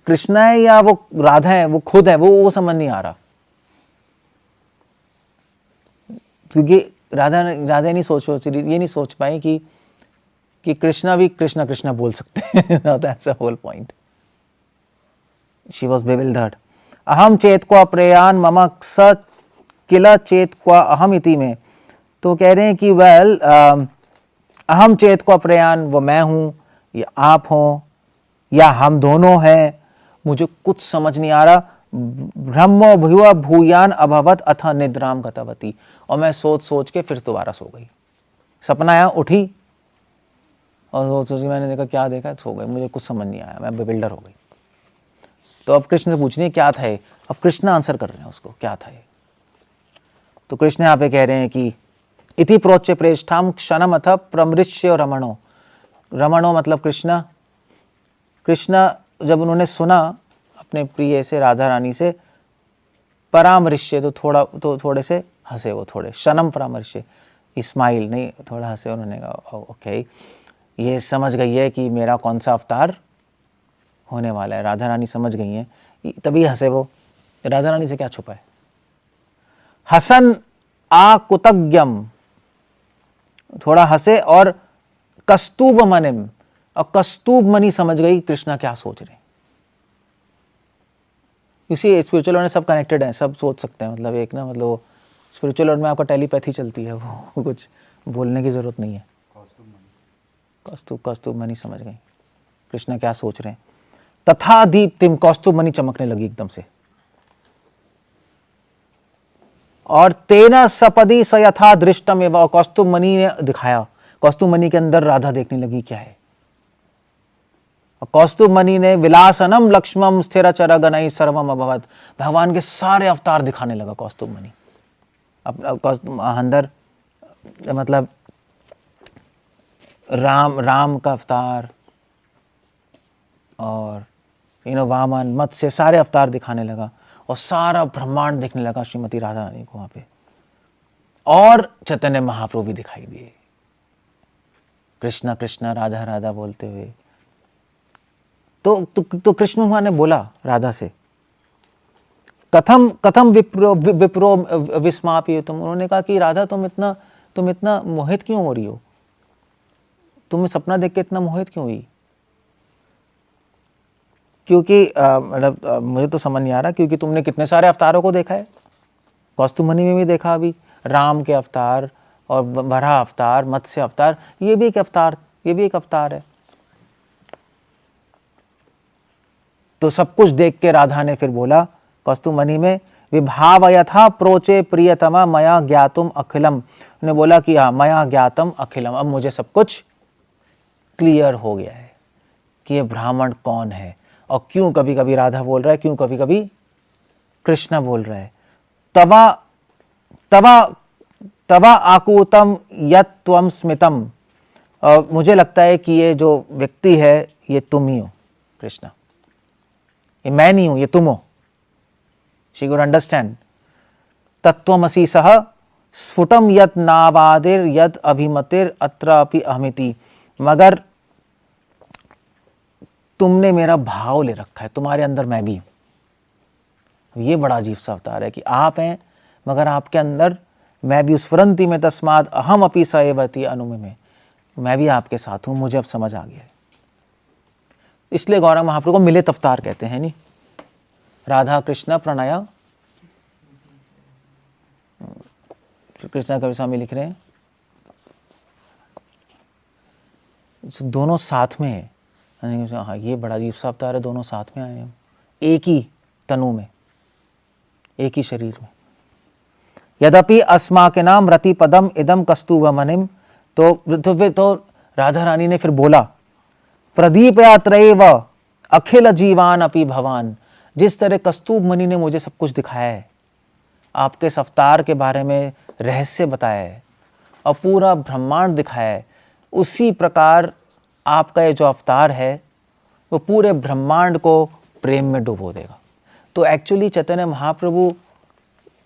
कृष्ण है या वो राधा है, वो खुद है, वो समझ नहीं आ रहा। क्योंकि राधा नहीं ये नहीं सोच पाई कि कृष्णा भी कृष्णा कृष्णा बोल सकते हैं। That's a whole point. She was bewildered। अहम चेत क्वा प्रयान मम स किला चेत क्वा अहम इति में, तो कह रहे हैं कि वेल अहम चेत क्वा प्रयान, वो मैं हूं या आप हो या हम दोनों हैं, मुझे कुछ समझ नहीं आ रहा। ब्रह्मो भुव भूयान अभवत अथ निद्राम गतवती, और मैं सोच के फिर दोबारा सो गई। सपना आया, उठी और सोची, मैंने देखा क्या देखा, सो गई, मुझे कुछ समझ नहीं आया, मैं बेबिल्डर हो गई। तो अब कृष्ण से पूछनी है क्या था ये, अब कृष्ण आंसर कर रहे हैं उसको क्या था ये। तो कृष्ण यहाँ पे कह रहे हैं कि इति प्रोच्य प्रेष्ठाम क्षणम अथ प्रमृश्य रमणो, रमणो मतलब कृष्ण जब उन्होंने सुना अपने प्रिय से राधा रानी से, परामृश्य तो थोड़े से हंसे वो, थोड़े क्षणम परामृश्य, स्माइल नहीं, थोड़ा हंसे। उन्होंने कहा ओके, ये समझ गई है कि मेरा कौन सा अवतार होने वाला है। राधा रानी समझ गई हैं, तभी हंसे वो। राधा रानी से क्या छुपा है? हसन आकुतज्ञम, थोड़ा हंसे, और कस्तूब मनिम, और कस्तूब मनी समझ गई कृष्णा क्या सोच रहे हैं। इसी स्पिरिचुअल वर्ल्ड में सब कनेक्टेड हैं, सब सोच सकते हैं, मतलब एक ना, मतलब स्पिरिचुअल वर्ल्ड में आपका टेलीपैथी चलती है, वो कुछ बोलने की जरूरत नहीं है। कस्तूब मनी समझ गई कृष्णा क्या सोच रहे हैं। तथा दीप्तिम, कौस्तुभ मणि चमकने लगी एकदम से। और तेना सपदी स यथा दृष्टम एवं, कौस्तुभ मणि ने दिखाया, कौस्तुभ मणि के अंदर राधा देखने लगी क्या है। और कौस्तुभ मणि ने विलासनम लक्ष्मम स्थिरचर गणै सर्वम अभवत, भगवान के सारे अवतार दिखाने लगा कौस्तुभ मणि। अंदर मतलब राम का अवतार और वामन मत्स्य, सारे अवतार दिखाने लगा, और सारा ब्रह्मांड देखने लगा श्रीमती राधा रानी को वहां पे। और चैतन्य महाप्रभु भी दिखाई दिए, कृष्णा कृष्णा राधा राधा बोलते हुए। तो कृष्ण भगवान ने बोला राधा से, कथम विप्रो विस्मापितुम, उन्होंने कहा कि राधा तुम इतना मोहित क्यों हो रही हो, तुम्हें सपना देख के इतना मोहित क्यों हुई। क्योंकि मतलब मुझे तो समझ नहीं आ रहा, क्योंकि तुमने कितने सारे अवतारों को देखा है, कौस्तुभ मणि में भी देखा, अभी राम के अवतार और वराह अवतार, मत्स्य अवतार, ये भी एक अवतार है। तो सब कुछ देख के राधा ने फिर बोला कौस्तुभ मणि में, विभाव यथा प्रोचे प्रियतमा मया ज्ञातुम अखिलम, उन्होंने बोला कि हाँ मया ज्ञातम अखिलम, अब मुझे सब कुछ क्लियर हो गया है कि ये ब्राह्मण कौन है, और क्यों कभी कभी राधा बोल रहा है, क्यों कभी कभी कृष्ण बोल रहा है। तवा आकूतम यत त्वम स्मितम, मुझे लगता है कि ये जो व्यक्ति है ये तुम ही हो कृष्णा, ये मैं नहीं हूं, ये तुम हो। She could understand. तत्त्वमसि सह स्फुटम यत नावादिर यद अभिमतिर अत्रापि अहमिति, मगर तुमने मेरा भाव ले रखा है, तुम्हारे अंदर मैं भी हूं। ये बड़ा अजीब सा अवतार है कि आप हैं मगर आपके अंदर मैं भी। स्फुरंति में तस्माद अहम अपि स एवति अनुमिमे, मैं भी आपके साथ हूं, मुझे अब समझ आ गया है। इसलिए गौरांग महाप्रभु को मिलित अवतार कहते हैं। नहीं, राधा कृष्ण प्रणय, श्री कृष्ण कवि स्वामी लिख रहे हैं दोनों साथ में है। हाँ, ये बड़ा अजीब सा अवतार है, दोनों साथ में आए हैं, एक ही तनु में, एक ही शरीर में। यद्यपि अस्माके नाम रति पदम इदम कस्तूभमणिम, तो राधा रानी ने फिर बोला, प्रदीप यात्रैव अखिल जीवान अपि भवान, जिस तरह कस्तूभ मणि ने मुझे सब कुछ दिखाया है, आपके इस अवतार के बारे में रहस्य बताया है और पूरा ब्रह्मांड दिखाया है, उसी प्रकार आपका ये जो अवतार है वो पूरे ब्रह्मांड को प्रेम में डुबो देगा। तो एक्चुअली चैतन्य महाप्रभु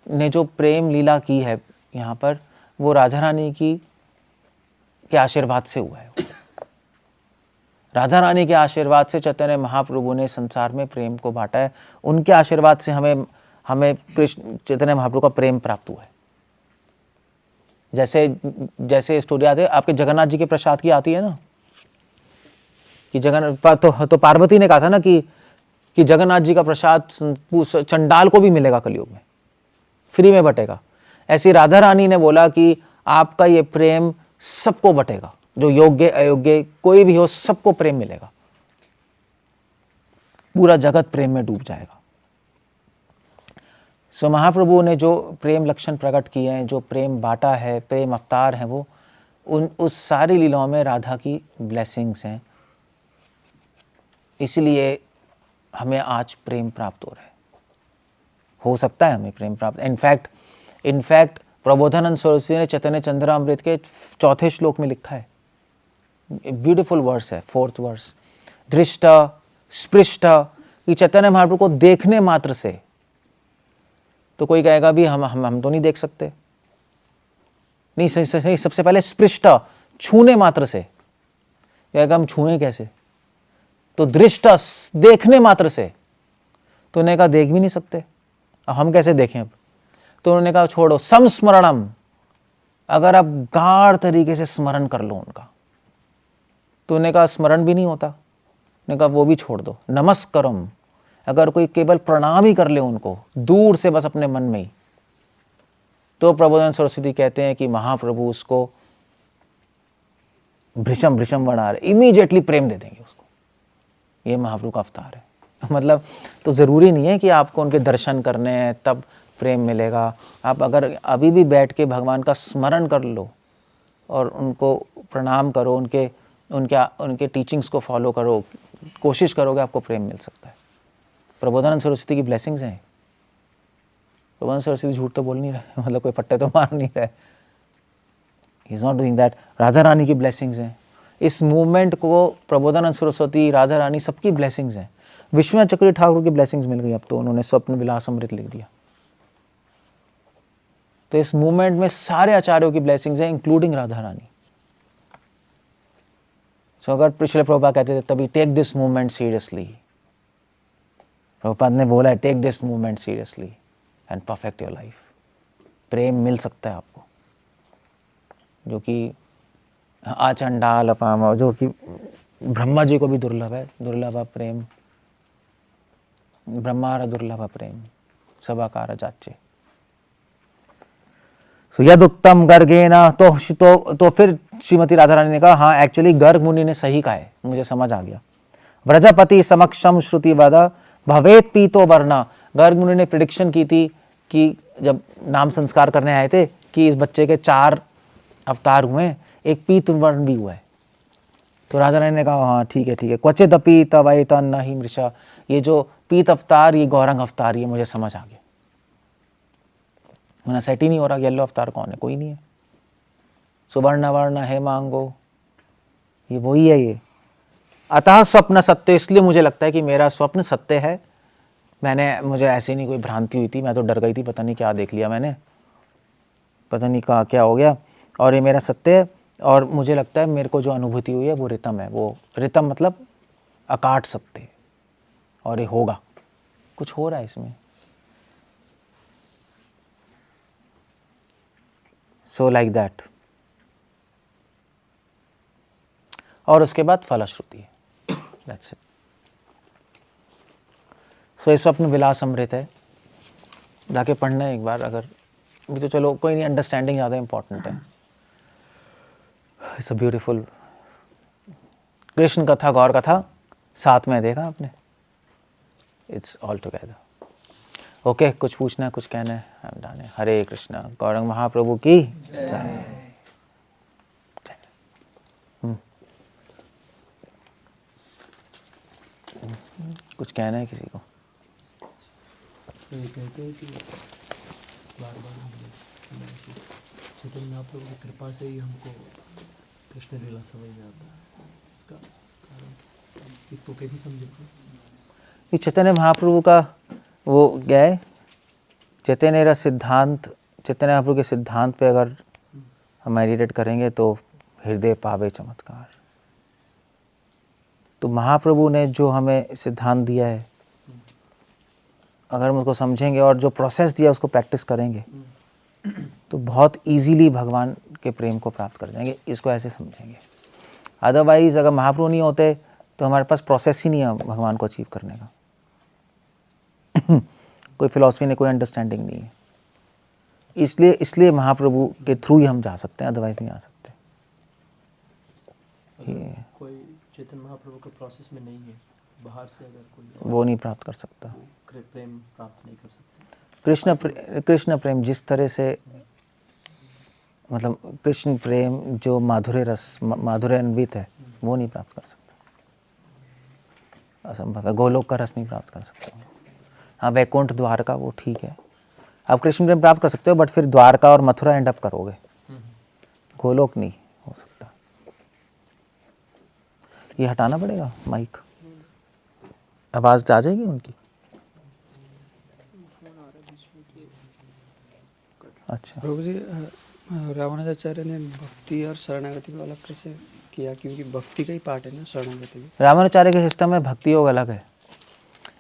ने जो प्रेम लीला की है यहाँ पर, वो राधा रानी के आशीर्वाद से हुआ है। राधा रानी के आशीर्वाद से चैतन्य महाप्रभु ने संसार में प्रेम को बांटा है। उनके आशीर्वाद से हमें कृष्ण चैतन्य महाप्रभु का प्रेम प्राप्त हुआ है। जैसे स्टोरी आती है आपके जगन्नाथ जी के प्रसाद की आती है ना, कि जगन्नाथ तो पार्वती ने कहा था ना कि जगन्नाथ जी का प्रसाद चंडाल को भी मिलेगा कलयुग में, फ्री में बटेगा। ऐसी राधा रानी ने बोला कि आपका ये प्रेम सबको बटेगा, जो योग्य अयोग्य कोई भी हो, सबको प्रेम मिलेगा, पूरा जगत प्रेम में डूब जाएगा। सो महाप्रभु ने जो प्रेम लक्षण प्रकट किए हैं, जो प्रेम बांटा है, प्रेम अवतार हैं, वो उस सारी लीलाओं में राधा की ब्लेसिंग्स हैं। इसलिए हमें आज प्रेम प्राप्त हो रहा है, हो सकता है हमें प्रेम प्राप्त। इनफैक्ट प्रबोधानंद सरस्वती ने चैतन्य चंद्रामृत के 4थे श्लोक में लिखा है, ब्यूटीफुल वर्स है, 4th वर्स, दृष्ट स्पृष्ट, कि चैतन्य महाप्रभु को देखने मात्र से, तो कोई कहेगा भी हम तो नहीं देख सकते, नहीं सही, सबसे पहले स्पृष्ट, छूने मात्र से, कहेगा हम छुएं कैसे, तो दृष्ट, देखने मात्र से, तो उन्होंने कहा देख भी नहीं सकते, अब हम कैसे देखें अब, तो उन्होंने कहा छोड़ो, समस्मरणम, अगर आप गाढ़ तरीके से स्मरण कर लो उनका, तो उन्होंने कहा स्मरण भी नहीं होता, उन्होंने कहा वो भी छोड़ दो, नमस्कारम, अगर कोई केवल प्रणाम ही कर ले उनको दूर से, बस अपने मन में ही, तो प्रबोधानंद सरस्वती कहते हैं कि महाप्रभु उसको भृशम बना रहे, इमीडिएटली प्रेम दे देंगे उसको। ये महाप्रभु का अवतार है। मतलब तो ज़रूरी नहीं है कि आपको उनके दर्शन करने हैं तब प्रेम मिलेगा। आप अगर अभी भी बैठ के भगवान का स्मरण कर लो और उनको प्रणाम करो, उनके टीचिंग्स को फॉलो करो, कोशिश करोगे, आपको प्रेम मिल सकता है। प्रबोधानंद सरस्वती की ब्लेसिंग्स हैं। प्रबोधानंद सरस्वती झूठ तो बोल नहीं रहे, मतलब कोई फट्टे तो मार नहीं रहे, he is not doing that. Radha Rani की ब्लेसिंग्स हैं। इस मूवमेंट को प्रबोधानंद सरस्वती, राधा रानी, सबकी ब्लेसिंग्स हैं। विश्वनाथ चक्रवर्ती ठाकुर की ब्लेसिंग्स मिल गई अब तो, उन्होंने स्वप्न विलास अमृत लिख दिया। तो इस मूवमेंट में सारे आचार्यों की ब्लेसिंग्स हैं, इंक्लूडिंग राधा रानी। सो अगर पिछले प्रभुपाद कहते थे तभी take this movement seriously, Prabhupada ने बोला है take this movement seriously and perfect your life. प्रेम मिल सकता है आपको, जो कि आचंडाल अपाम, जो कि ब्रह्मा जी को भी दुर्लभ है, दुर्लभ प्रेम, ब्रह्मार दुर्लभ प्रेम, सबाकार जाचे। सो यद उत्तम गर्गे न, तो फिर श्रीमती राधा रानी ने कहा हाँ एक्चुअली गर्ग मुनि ने सही कहा है, मुझे समझ आ गया। व्रजपति समक्षम श्रुति वद भवेत पीतो वर्णा। गर्ग मुनि ने प्रिडिक्शन की थी कि जब नाम संस्कार करने आए थे कि इस बच्चे के 4 अवतार हुए, एक पीत वर्ण भी हुआ है। तो राधा रानी ने कहा हाँ ठीक है क्वचित अपी तवैत न ही मृषा, ये जो पीत अवतार, ये गौरंग अवतार, ये मुझे समझ आ गया। मैंने सेट ही नहीं हो रहा येलो अवतार कौन है, कोई नहीं है। सुवर्ण वर्ण है मांगो, ये वही है ये। अतः स्वप्न सत्य, इसलिए मुझे लगता है कि मेरा स्वप्न सत्य है। मुझे ऐसी नहीं कोई भ्रांति हुई थी, मैं तो डर गई थी, पता नहीं क्या देख लिया मैंने, पता नहीं कहाँ क्या हो गया, और ये मेरा सत्य है। और मुझे लगता है मेरे को जो अनुभूति हुई है वो रितम है, वो रितम मतलब अकाट सत्य है, और ये होगा, कुछ हो रहा है इसमें। So like that. और उसके बाद फलश्रुति है, दैट्स इट। सो ये स्वप्न विलास अमृत है, जाके पढ़ना है एक बार। अगर भी तो चलो कोई नहीं, अंडरस्टैंडिंग ज़्यादा इंपॉर्टेंट है। इट्स अ ब्यूटीफुल कृष्ण कथा, गौर कथा साथ में देखा आपने, इट्स ऑल टुगेदर। ओके, कुछ पूछना है, कुछ कहना है? हरे कृष्णा, गौरंग महाप्रभु की जय। कुछ कहना है किसी को? तो ये कहते हैं कि बार बार चैतन्य महाप्रभु की कृपा से ही हमको कृष्ण लीला समझ में आता है, इसका कारण इसको कैसे समझे? ये चैतन्य महाप्रभु का वो क्या है, चैतन्य सिद्धांत, चैतन्य महाप्रभु के सिद्धांत पे अगर हम मेडिटेट करेंगे तो हृदय पावे चमत्कार। तो महाप्रभु ने जो हमें सिद्धांत दिया है, अगर हम उसको समझेंगे और जो प्रोसेस दिया उसको प्रैक्टिस करेंगे तो बहुत इजीली भगवान के प्रेम को प्राप्त कर जाएंगे। इसको ऐसे समझेंगे। अदरवाइज अगर महाप्रभु नहीं होते तो हमारे पास प्रोसेस ही नहीं है भगवान को अचीव करने का। कोई फिलॉसफी नहीं, कोई अंडरस्टैंडिंग नहीं है। इसलिए महाप्रभु के थ्रू ही हम जा सकते हैं, अदरवाइज नहीं आ सकते। कोई चैतन्य महाप्रभु के प्रोसेस में नहीं है, बाहर से अगर कोई वो नहीं प्राप्त कर सकता, प्रेम प्राप्त नहीं कर सकता। कृष्ण प्रेम जिस तरह से, मतलब कृष्ण प्रेम जो माधुर्यान्वित है वो नहीं प्राप्त कर सकता, असंभव है। गोलोक का रस नहीं प्राप्त कर सकता। हाँ, वैकुंठ द्वारका वो ठीक है, आप कृष्ण प्रेम प्राप्त कर सकते हो, बट फिर द्वारका और मथुरा एंड अप करोगे, गोलोक नहीं हो सकता। ये हटाना पड़ेगा माइक, आवाज आ जाएगी उनकी। अच्छा, प्रभु जी, रामानुजाचार्य ने भक्ति और शरणागति को अलग कैसे किया? क्योंकि भक्ति का ही पार्ट है ना शरणागति भी। रामानुचार्य के सिस्टम में भक्ति योग अलग है।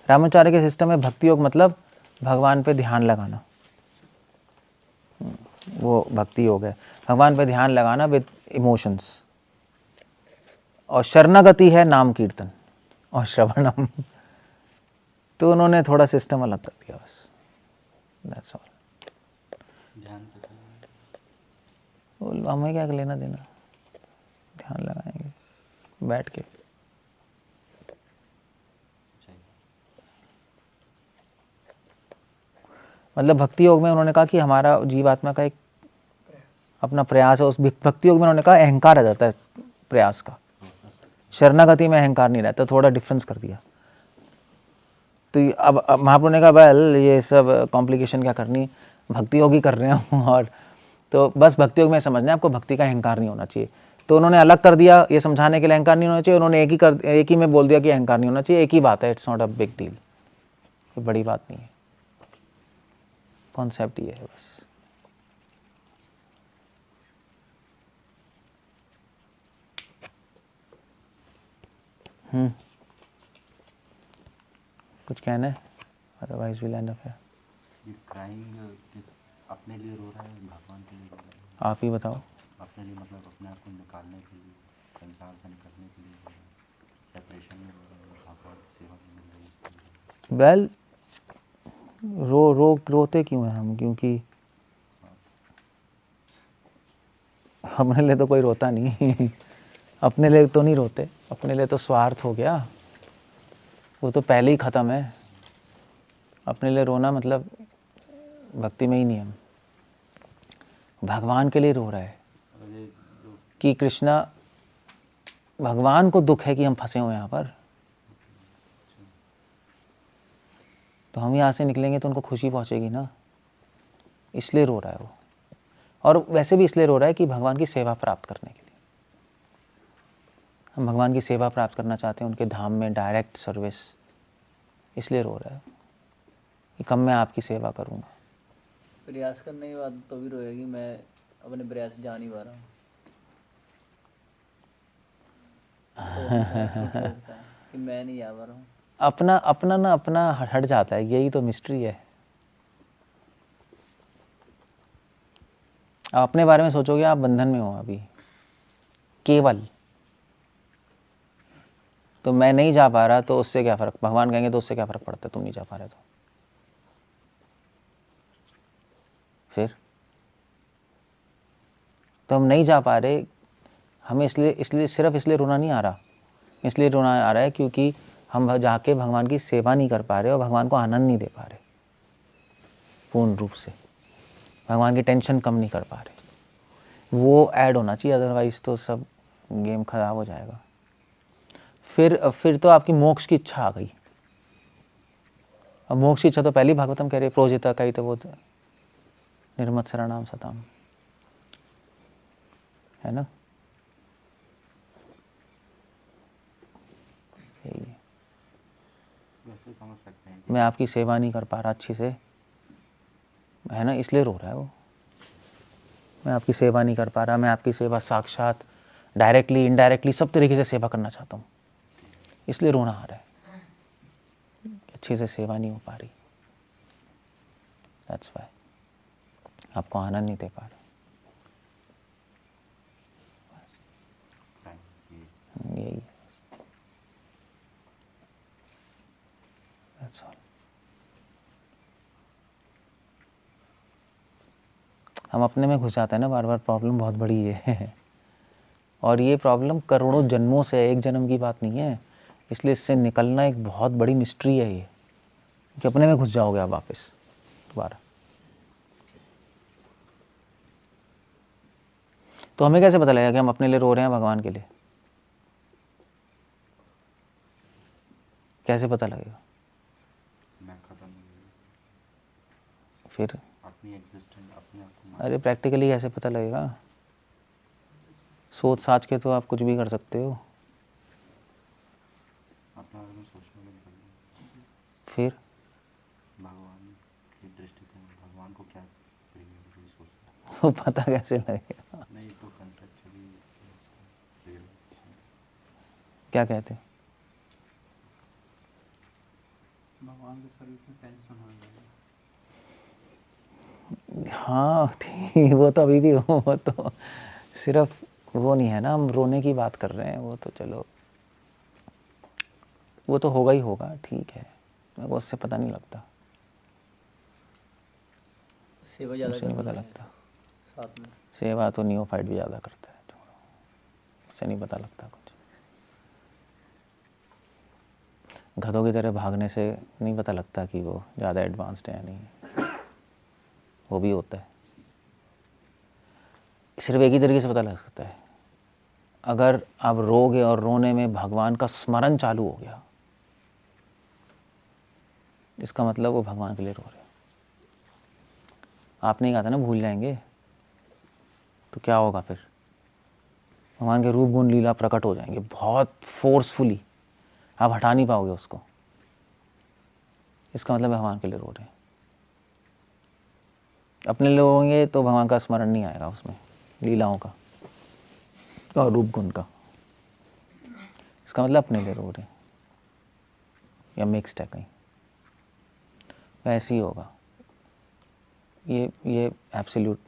रामानुचार्य के सिस्टम में भक्ति योग मतलब भगवान पे ध्यान लगाना, वो भक्ति योग है, भगवान पे ध्यान लगाना विद इमोशंस। और शरणागति है नाम कीर्तन और श्रवणम। तो उन्होंने थोड़ा सिस्टम अलग कर दिया बस, दैट्स ऑल। हमें क्या लेना देना, ध्यान लगाएंगे बैठ के। मतलब भक्ति योग में उन्होंने कहा कि हमारा जीवात्मा का एक अपना प्रयास है। उस भक्ति योग में उन्होंने कहा अहंकार आ जाता है प्रयास का, शरणागति में अहंकार नहीं रहता। थोड़ा डिफरेंस कर दिया। तो अब महाप्रभु ने कहा वेल ये सब कॉम्प्लिकेशन क्या करनी, भक्ति योग ही कर रहे हैं। और तो बस भक्ति योग में समझना है आपको, भक्ति का अहंकार नहीं होना चाहिए। तो उन्होंने अलग कर दिया ये समझाने के लिए, अहंकार नहीं होना चाहिए। उन्होंने एक ही में बोल दिया कि अहंकार नहीं होना चाहिए। एक ही बात है, it's not a big deal, कोई बड़ी बात नहीं है। कॉन्सेप्ट ये है बस। कुछ कहना है? Otherwise will and up here. ये क्राइंग किस अपने लिए रो रहा है, भगवान के लिए रो रहा है? आप ही बताओ। अपने लिए मतलब अपने आप को निकालने के लिए, संसार से निकलने के लिए, सेपरेशन में रो रहा है, भगवान की सेवा में मिल रही है। वेल रोते क्यों हैं हम? क्योंकि अपने लिए तो कोई रोता नहीं। अपने लिए तो नहीं रोते, अपने लिए तो स्वार्थ हो गया, वो तो पहले ही ख़त्म है। अपने लिए रोना मतलब भक्ति में ही नहीं है। भगवान के लिए रो रहा है कि कृष्णा, भगवान को दुख है कि हम फंसे हुए यहाँ पर, तो हम यहाँ से निकलेंगे तो उनको खुशी पहुँचेगी ना, इसलिए रो रहा है वो। और वैसे भी इसलिए रो रहा है कि भगवान की सेवा प्राप्त करने के लिए। हम भगवान की सेवा प्राप्त करना चाहते हैं, उनके धाम में डायरेक्ट सर्विस, इसलिए रो रहा है कि कब मैं आपकी सेवा करूँगा। प्रयास करने के बाद तो भी रोएगी, मैं अपने प्रयास से जा नहीं पा रहा हूँ। तो कि मैं नहीं जा पा रहा हूँ। अपना हट जाता है, यही तो मिस्ट्री है। आप अपने बारे में सोचोगे, आप बंधन में हो अभी केवल, तो मैं नहीं जा पा रहा तो उससे क्या फ़र्क, भगवान कहेंगे तो उससे क्या फ़र्क पड़ता है, तुम नहीं जा पा रहे तो फिर तो हम नहीं जा पा रहे, हमें इसलिए सिर्फ इसलिए रोना नहीं आ रहा, इसलिए रोना आ रहा है क्योंकि हम जाके भगवान की सेवा नहीं कर पा रहे और भगवान को आनंद नहीं दे पा रहे पूर्ण रूप से, भगवान की टेंशन कम नहीं कर पा रहे। वो ऐड होना चाहिए, अदरवाइज़ तो सब गेम ख़राब हो जाएगा। फिर तो आपकी मोक्ष की इच्छा आ गई। अब मोक्ष की इच्छा तो पहली भागवतम कह रही है, प्रोजिता का ही तो वो निर्मत शरणाम सताम, है ना। यही है। वैसे समझ सकते हैं कि मैं आपकी सेवा नहीं कर पा रहा अच्छी से, है ना, इसलिए रो रहा है वो। मैं आपकी सेवा नहीं कर पा रहा, मैं आपकी सेवा साक्षात, डायरेक्टली, इनडायरेक्टली, सब तरीके से सेवा करना चाहता हूँ, इसलिए रोना आ रहा है, अच्छे से सेवा नहीं हो पा रही, दैट्स व्हाई आपको आनंद नहीं दे पा रहा। यही है, दैट्स ऑल। हम अपने में घुस जाते हैं ना बार बार, प्रॉब्लम बहुत बड़ी है और ये प्रॉब्लम करोड़ों जन्मों से है, एक जन्म की बात नहीं है, इसलिए इससे निकलना एक बहुत बड़ी मिस्ट्री है ये, कि अपने में घुस जाओगे आप वापस दोबारा। तो हमें कैसे पता लगेगा कि हम अपने लिए रो रहे हैं भगवान के लिए, कैसे पता लगेगा? मैं खत्म हो गया, फिर अपनी एग्जिस्टेंस अपने आप को अरे प्रैक्टिकली कैसे पता लगेगा? सोच साच के तो आप कुछ भी कर सकते हो, अपने बारे में सोचने में निकल गया। फिर भगवान की दृष्टिकोण, भगवान को क्या प्रिय है वही सोचना। वो पता कैसे लगेगा? नहीं तो कंसेप्चुअली रियलाइजेशन। क्या कहते हैं? भगवान के सर्विस में टेंशन हो जाएगा। हाँ ठीक, वो तो अभी भी हो, वो तो सिर्फ वो नहीं है ना, हम रोने की बात कर रहे हैं, वो तो चलो वो तो होगा ही होगा, ठीक है, मेरे को उससे पता नहीं लगता, सेवा ज़्यादा मुझे नहीं पता करनी है लगता। साथ में। सेवा तो नियोफाइट भी ज़्यादा करता है, छोड़ो, उससे नहीं पता लगता कुछ। गधों की तरह भागने से नहीं पता लगता कि वो ज़्यादा एडवांस्ड है या नहीं, वो भी होता है। सिर्फ एक ही तरीके से पता लग सकता है, अगर आप रोगे और रोने में भगवान का स्मरण चालू हो गया, इसका मतलब वो भगवान के लिए रो रहे हैं। आपने कहा था ना भूल जाएंगे, तो क्या होगा फिर? भगवान के रूप गुण लीला प्रकट हो जाएंगे बहुत फोर्सफुली, आप हटा नहीं पाओगे उसको, इसका मतलब भगवान के लिए रो रहे हैं। अपने लिए रोएंगे तो भगवान का स्मरण नहीं आएगा उसमें, लीलाओं का और रूप गुण का, इसका मतलब अपने लिए रो रहे हैं, या मिक्स्ड है कहीं, वैसे ही होगा। ये एब्सोल्यूट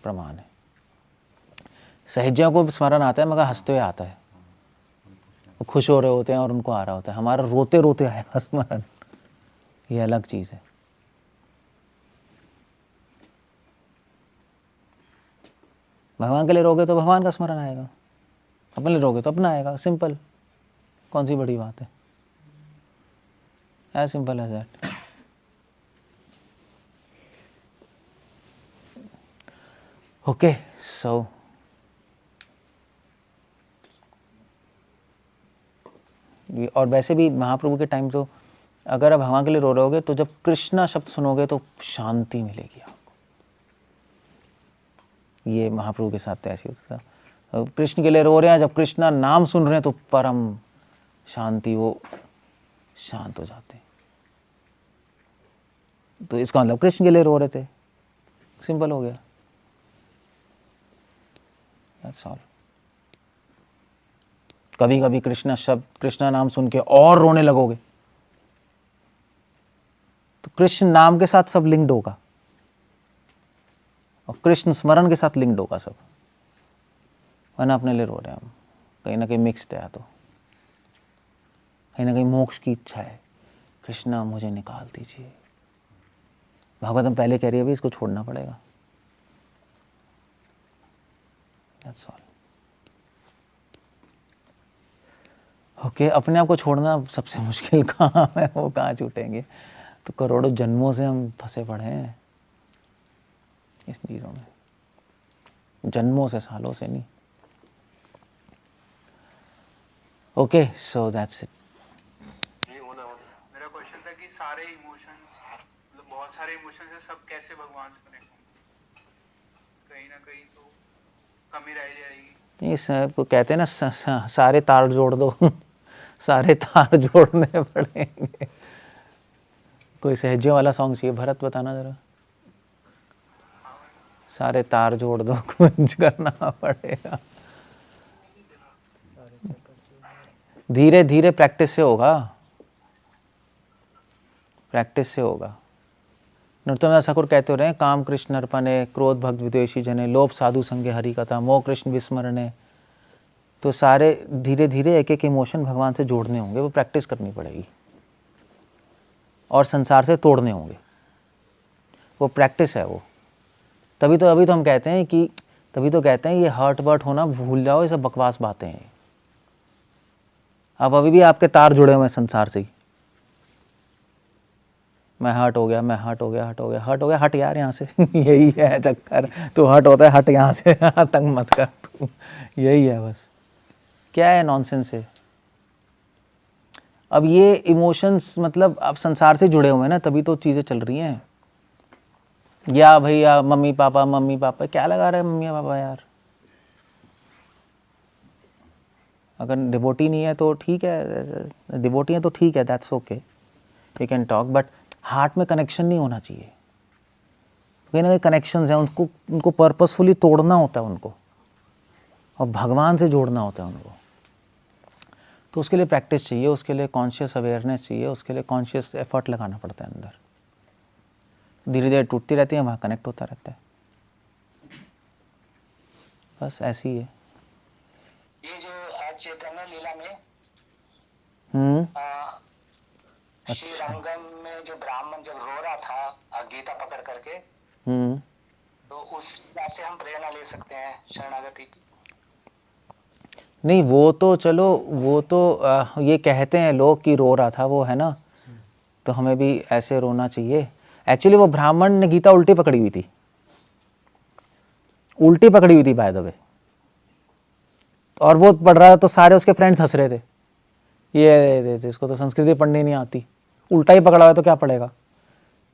प्रमाण है। सहजियों को स्मरण आता है मगर हंसते हुए आता है, वो खुश हो रहे होते हैं और उनको आ रहा होता है, हमारा रोते रोते आएगा स्मरण, ये अलग चीज़ है। भगवान के लिए रोगे तो भगवान का स्मरण आएगा, अपने लिए रोगे तो अपना आएगा, सिंपल, कौन सी बड़ी बात है, as simple as that. Okay, so और वैसे भी महाप्रभु के टाइम तो अगर आप भगवान के लिए रो रहोगे तो जब कृष्णा शब्द सुनोगे तो शांति मिलेगी आपको, ये महाप्रभु के साथ तो ऐसे होता था। कृष्ण के लिए रो रहे हैं, जब कृष्ण नाम सुन रहे हैं तो परम शांति, वो शांत हो जाते हैं। तो इसका मतलब कृष्ण के लिए रो रहे थे, सिंपल हो गया। That's all. कभी कभी कृष्णा शब्द, कृष्णा नाम सुन के और रोने लगोगे तो कृष्ण नाम के साथ सब लिंक्ड होगा और कृष्ण स्मरण के साथ लिंक्ड होगा सब, वरना अपने लिए रो रहे हैं हम। कहीं ना कहीं मिक्स्ड है, तो कहीं ना कहीं मोक्ष की इच्छा है, कृष्णा मुझे निकाल दीजिए। भागवतम पहले कह रही है भाई इसको छोड़ना पड़ेगा। That's all. ओके, अपने आप को छोड़ना सबसे मुश्किल काम है, वो कहाँ छूटेंगे। तो करोड़ों जन्मों से हम फंसे पड़े हैं इस चीज़ों में, जन्मों से, सालों से नहीं। Okay, so that's it. मेरा क्वेश्चन था कि सारे इमोशन, मतलब बहुत सारे इमोशन है, सब कैसे भगवान से कनेक्ट होंगे? कहीं ना कहीं तो कमी रह जाएगी। ये सब कहते हैं ना, सारे तार जोड़ दो सारे तार जोड़ने पड़ेंगे। कोई सहजे वाला सॉन्ग चाहिए, भरत बताना जरा। सारे तार जोड़ दो, कुछ करना पड़ेगा। धीरे धीरे प्रैक्टिस से होगा, प्रैक्टिस से होगा। नृत्यनाथ ठाकुर कहते रहे, काम कृष्ण अर्पणे, क्रोध भक्त विद्वेषी जने, लोभ साधु संगे हरि कथा, मोह कृष्ण विस्मरणे। तो सारे धीरे धीरे एक एक इमोशन भगवान से जोड़ने होंगे, वो प्रैक्टिस करनी पड़ेगी, और संसार से तोड़ने होंगे, वो प्रैक्टिस है वो। तभी तो अभी तो हम कहते हैं कि, तभी तो कहते हैं ये हर्ट बर्ट होना भूल जाओ, ये सब बकवास बातें हैं। अब अभी भी आपके तार जुड़े हुए हैं संसार से ही। मैं हर्ट हो गया, मैं हर्ट हो गया, हट हो गया, हट हो गया, हट यार यहाँ से यही है चक्कर। तू हर्ट होता है, हट यहाँ से तंग मत कर तू, यही है बस। क्या है, नॉनसेंस है। अब ये इमोशंस मतलब आप संसार से जुड़े हुए हैं ना, तभी तो चीज़ें चल रही हैं। या भैया मम्मी पापा, क्या लगा रहे हैं मम्मी पापा यार। अगर डिवोटी नहीं है तो ठीक है, डिवोटी है तो ठीक है, that's okay, you can talk, but heart में कनेक्शन नहीं होना चाहिए। कहीं ना कहीं कनेक्शंस हैं, उनको पर्पसफुली तोड़ना होता है उनको, और भगवान से जोड़ना होता है उनको। तो उसके लिए प्रैक्टिस चाहिए, उसके लिए कॉन्शियस अवेयरनेस चाहिए, उसके लिए कॉन्शियस एफर्ट लगाना पड़ता है अंदर। धीरे धीरे टूटती रहती है, वहाँ कनेक्ट होता रहता है, बस ऐसी ही है। ये जो आज चैतन्य लीला में श्री रंगम में जो ब्राह्मण जब रो रहा था गीता पकड़ करके, तो उस बात से हम प्रेरणा ले सकते हैं शरणागति की। नहीं, वो तो चलो, वो तो ये कहते हैं लोग कि रो रहा था वो, है ना, तो हमें भी ऐसे रोना चाहिए। एक्चुअली वो ब्राह्मण ने गीता उल्टी पकड़ी हुई थी, उल्टी पकड़ी हुई थी बाय द वे, और वो पढ़ रहा था तो सारे उसके फ्रेंड्स हंस रहे थे, ये इसको तो संस्कृति पढ़नी नहीं आती, उल्टा ही पकड़ा हुआ है तो क्या पढ़ेगा।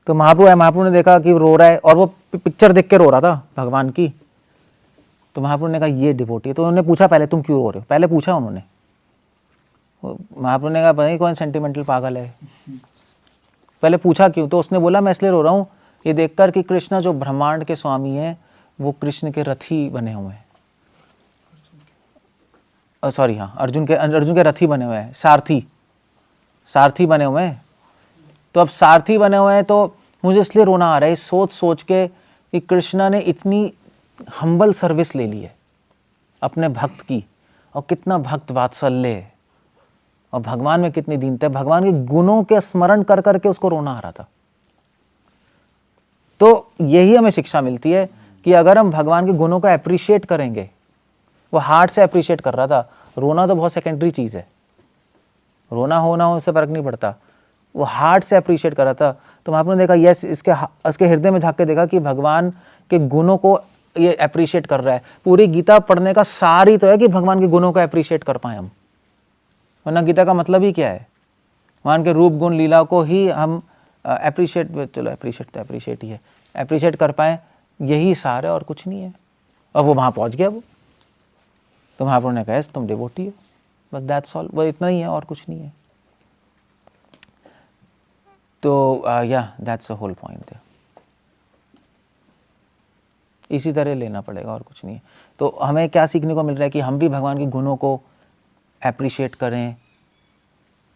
तो महाप्रभु ने देखा कि वो रो रहा है, और वो पिक्चर देख के रो रहा था भगवान की। तो महाप्रभु ने कहा ये डिवोटी है। तो उन्होंने पूछा पहले तुम क्यों रो रहे हो, पहले पूछा उन्होंने। महाप्रभु ने कहा भाई कौन सेंटिमेंटल पागल है, पहले पूछा क्यों। तो उसने बोला मैं इसलिए रो रहा हूँ ये देखकर कि कृष्ण जो ब्रह्मांड के स्वामी हैं वो कृष्ण के रथी बने हुए हैं, सॉरी हाँ, अर्जुन के रथी बने हुए हैं, सारथी बने हुए हैं। तो अब सारथी बने हुए हैं तो मुझे इसलिए रोना आ रहा है, सोच सोच के कि कृष्णा ने इतनी हम्बल सर्विस ले ली है अपने भक्त की, और कितना भक्त वात्सल्य है, और भगवान में कितनी दीनता है, भगवान के गुणों के स्मरण कर करके उसको रोना आ रहा था। तो यही हमें शिक्षा मिलती है कि अगर हम भगवान के गुणों को अप्रिशिएट करेंगे, वो हार्ट से अप्रिशिएट कर रहा था, रोना तो बहुत सेकेंडरी चीज है, रोना होना हो उससे फर्क नहीं पड़ता, वो हार्ट से अप्रिशिएट कर रहा था। तो आपने देखा यस, इसके हृदय में झांक के देखा कि भगवान के गुणों को ये अप्रिशिएट कर रहा है। पूरी गीता पढ़ने का सार ही तो है कि भगवान के गुणों को अप्रिशिएट कर पाए हम, वरना गीता का मतलब ही क्या है, भगवान के रूप गुण लीला को ही हम अप्रिशिएट, चलो अप्रिशिएट ही है, अप्रिशिएट कर पाए, यही सार है और कुछ नहीं है। और वो वहाँ पहुँच गया वो। तो महाप्रभु ने कहा तुम डिवोटी हो, बस दैट्स ऑल, वो इतना ही है और कुछ नहीं है। तो या दैट्स अ होल पॉइंट है। इसी तरह लेना पड़ेगा और कुछ नहीं है। तो हमें क्या सीखने को मिल रहा है कि हम भी भगवान के गुणों को एप्रिशिएट करें,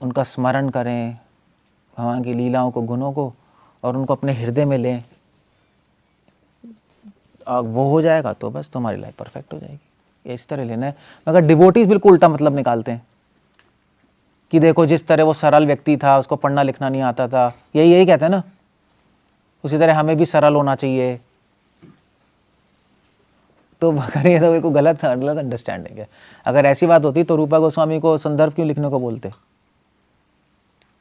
उनका स्मरण करें, भगवान की लीलाओं को, गुणों को, और उनको अपने हृदय में लें। वो हो जाएगा तो बस तुम्हारी लाइफ परफेक्ट हो जाएगी। इस तरह लेना है। मगर डिवोटीज बिल्कुल उल्टा मतलब निकालते हैं कि देखो जिस तरह वो सरल व्यक्ति था, उसको पढ़ना लिखना नहीं आता था, यही कहते हैं ना, उसी तरह हमें भी सरल होना चाहिए। तो अगर ये तो कोई गलत अंडरस्टैंडिंग है। अगर ऐसी बात होती तो रूपा गोस्वामी को संदर्भ क्यों लिखने को बोलते?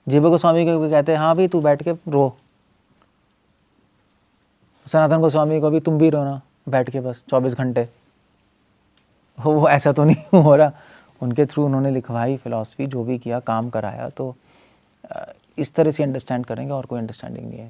जीवा गोस्वामी को कहते हाँ भाई तू बैठ के रो, सनातन गोस्वामी को भी तुम भी रोना बैठ के बस 24 घंटे। वो ऐसा तो नहीं हो रहा। उनके थ्रू उन्होंने लिखवाई फिलॉसफी, जो भी किया, काम कराया। तो इस तरह से अंडरस्टैंड करेंगे और कोई अंडरस्टैंडिंग नहीं है।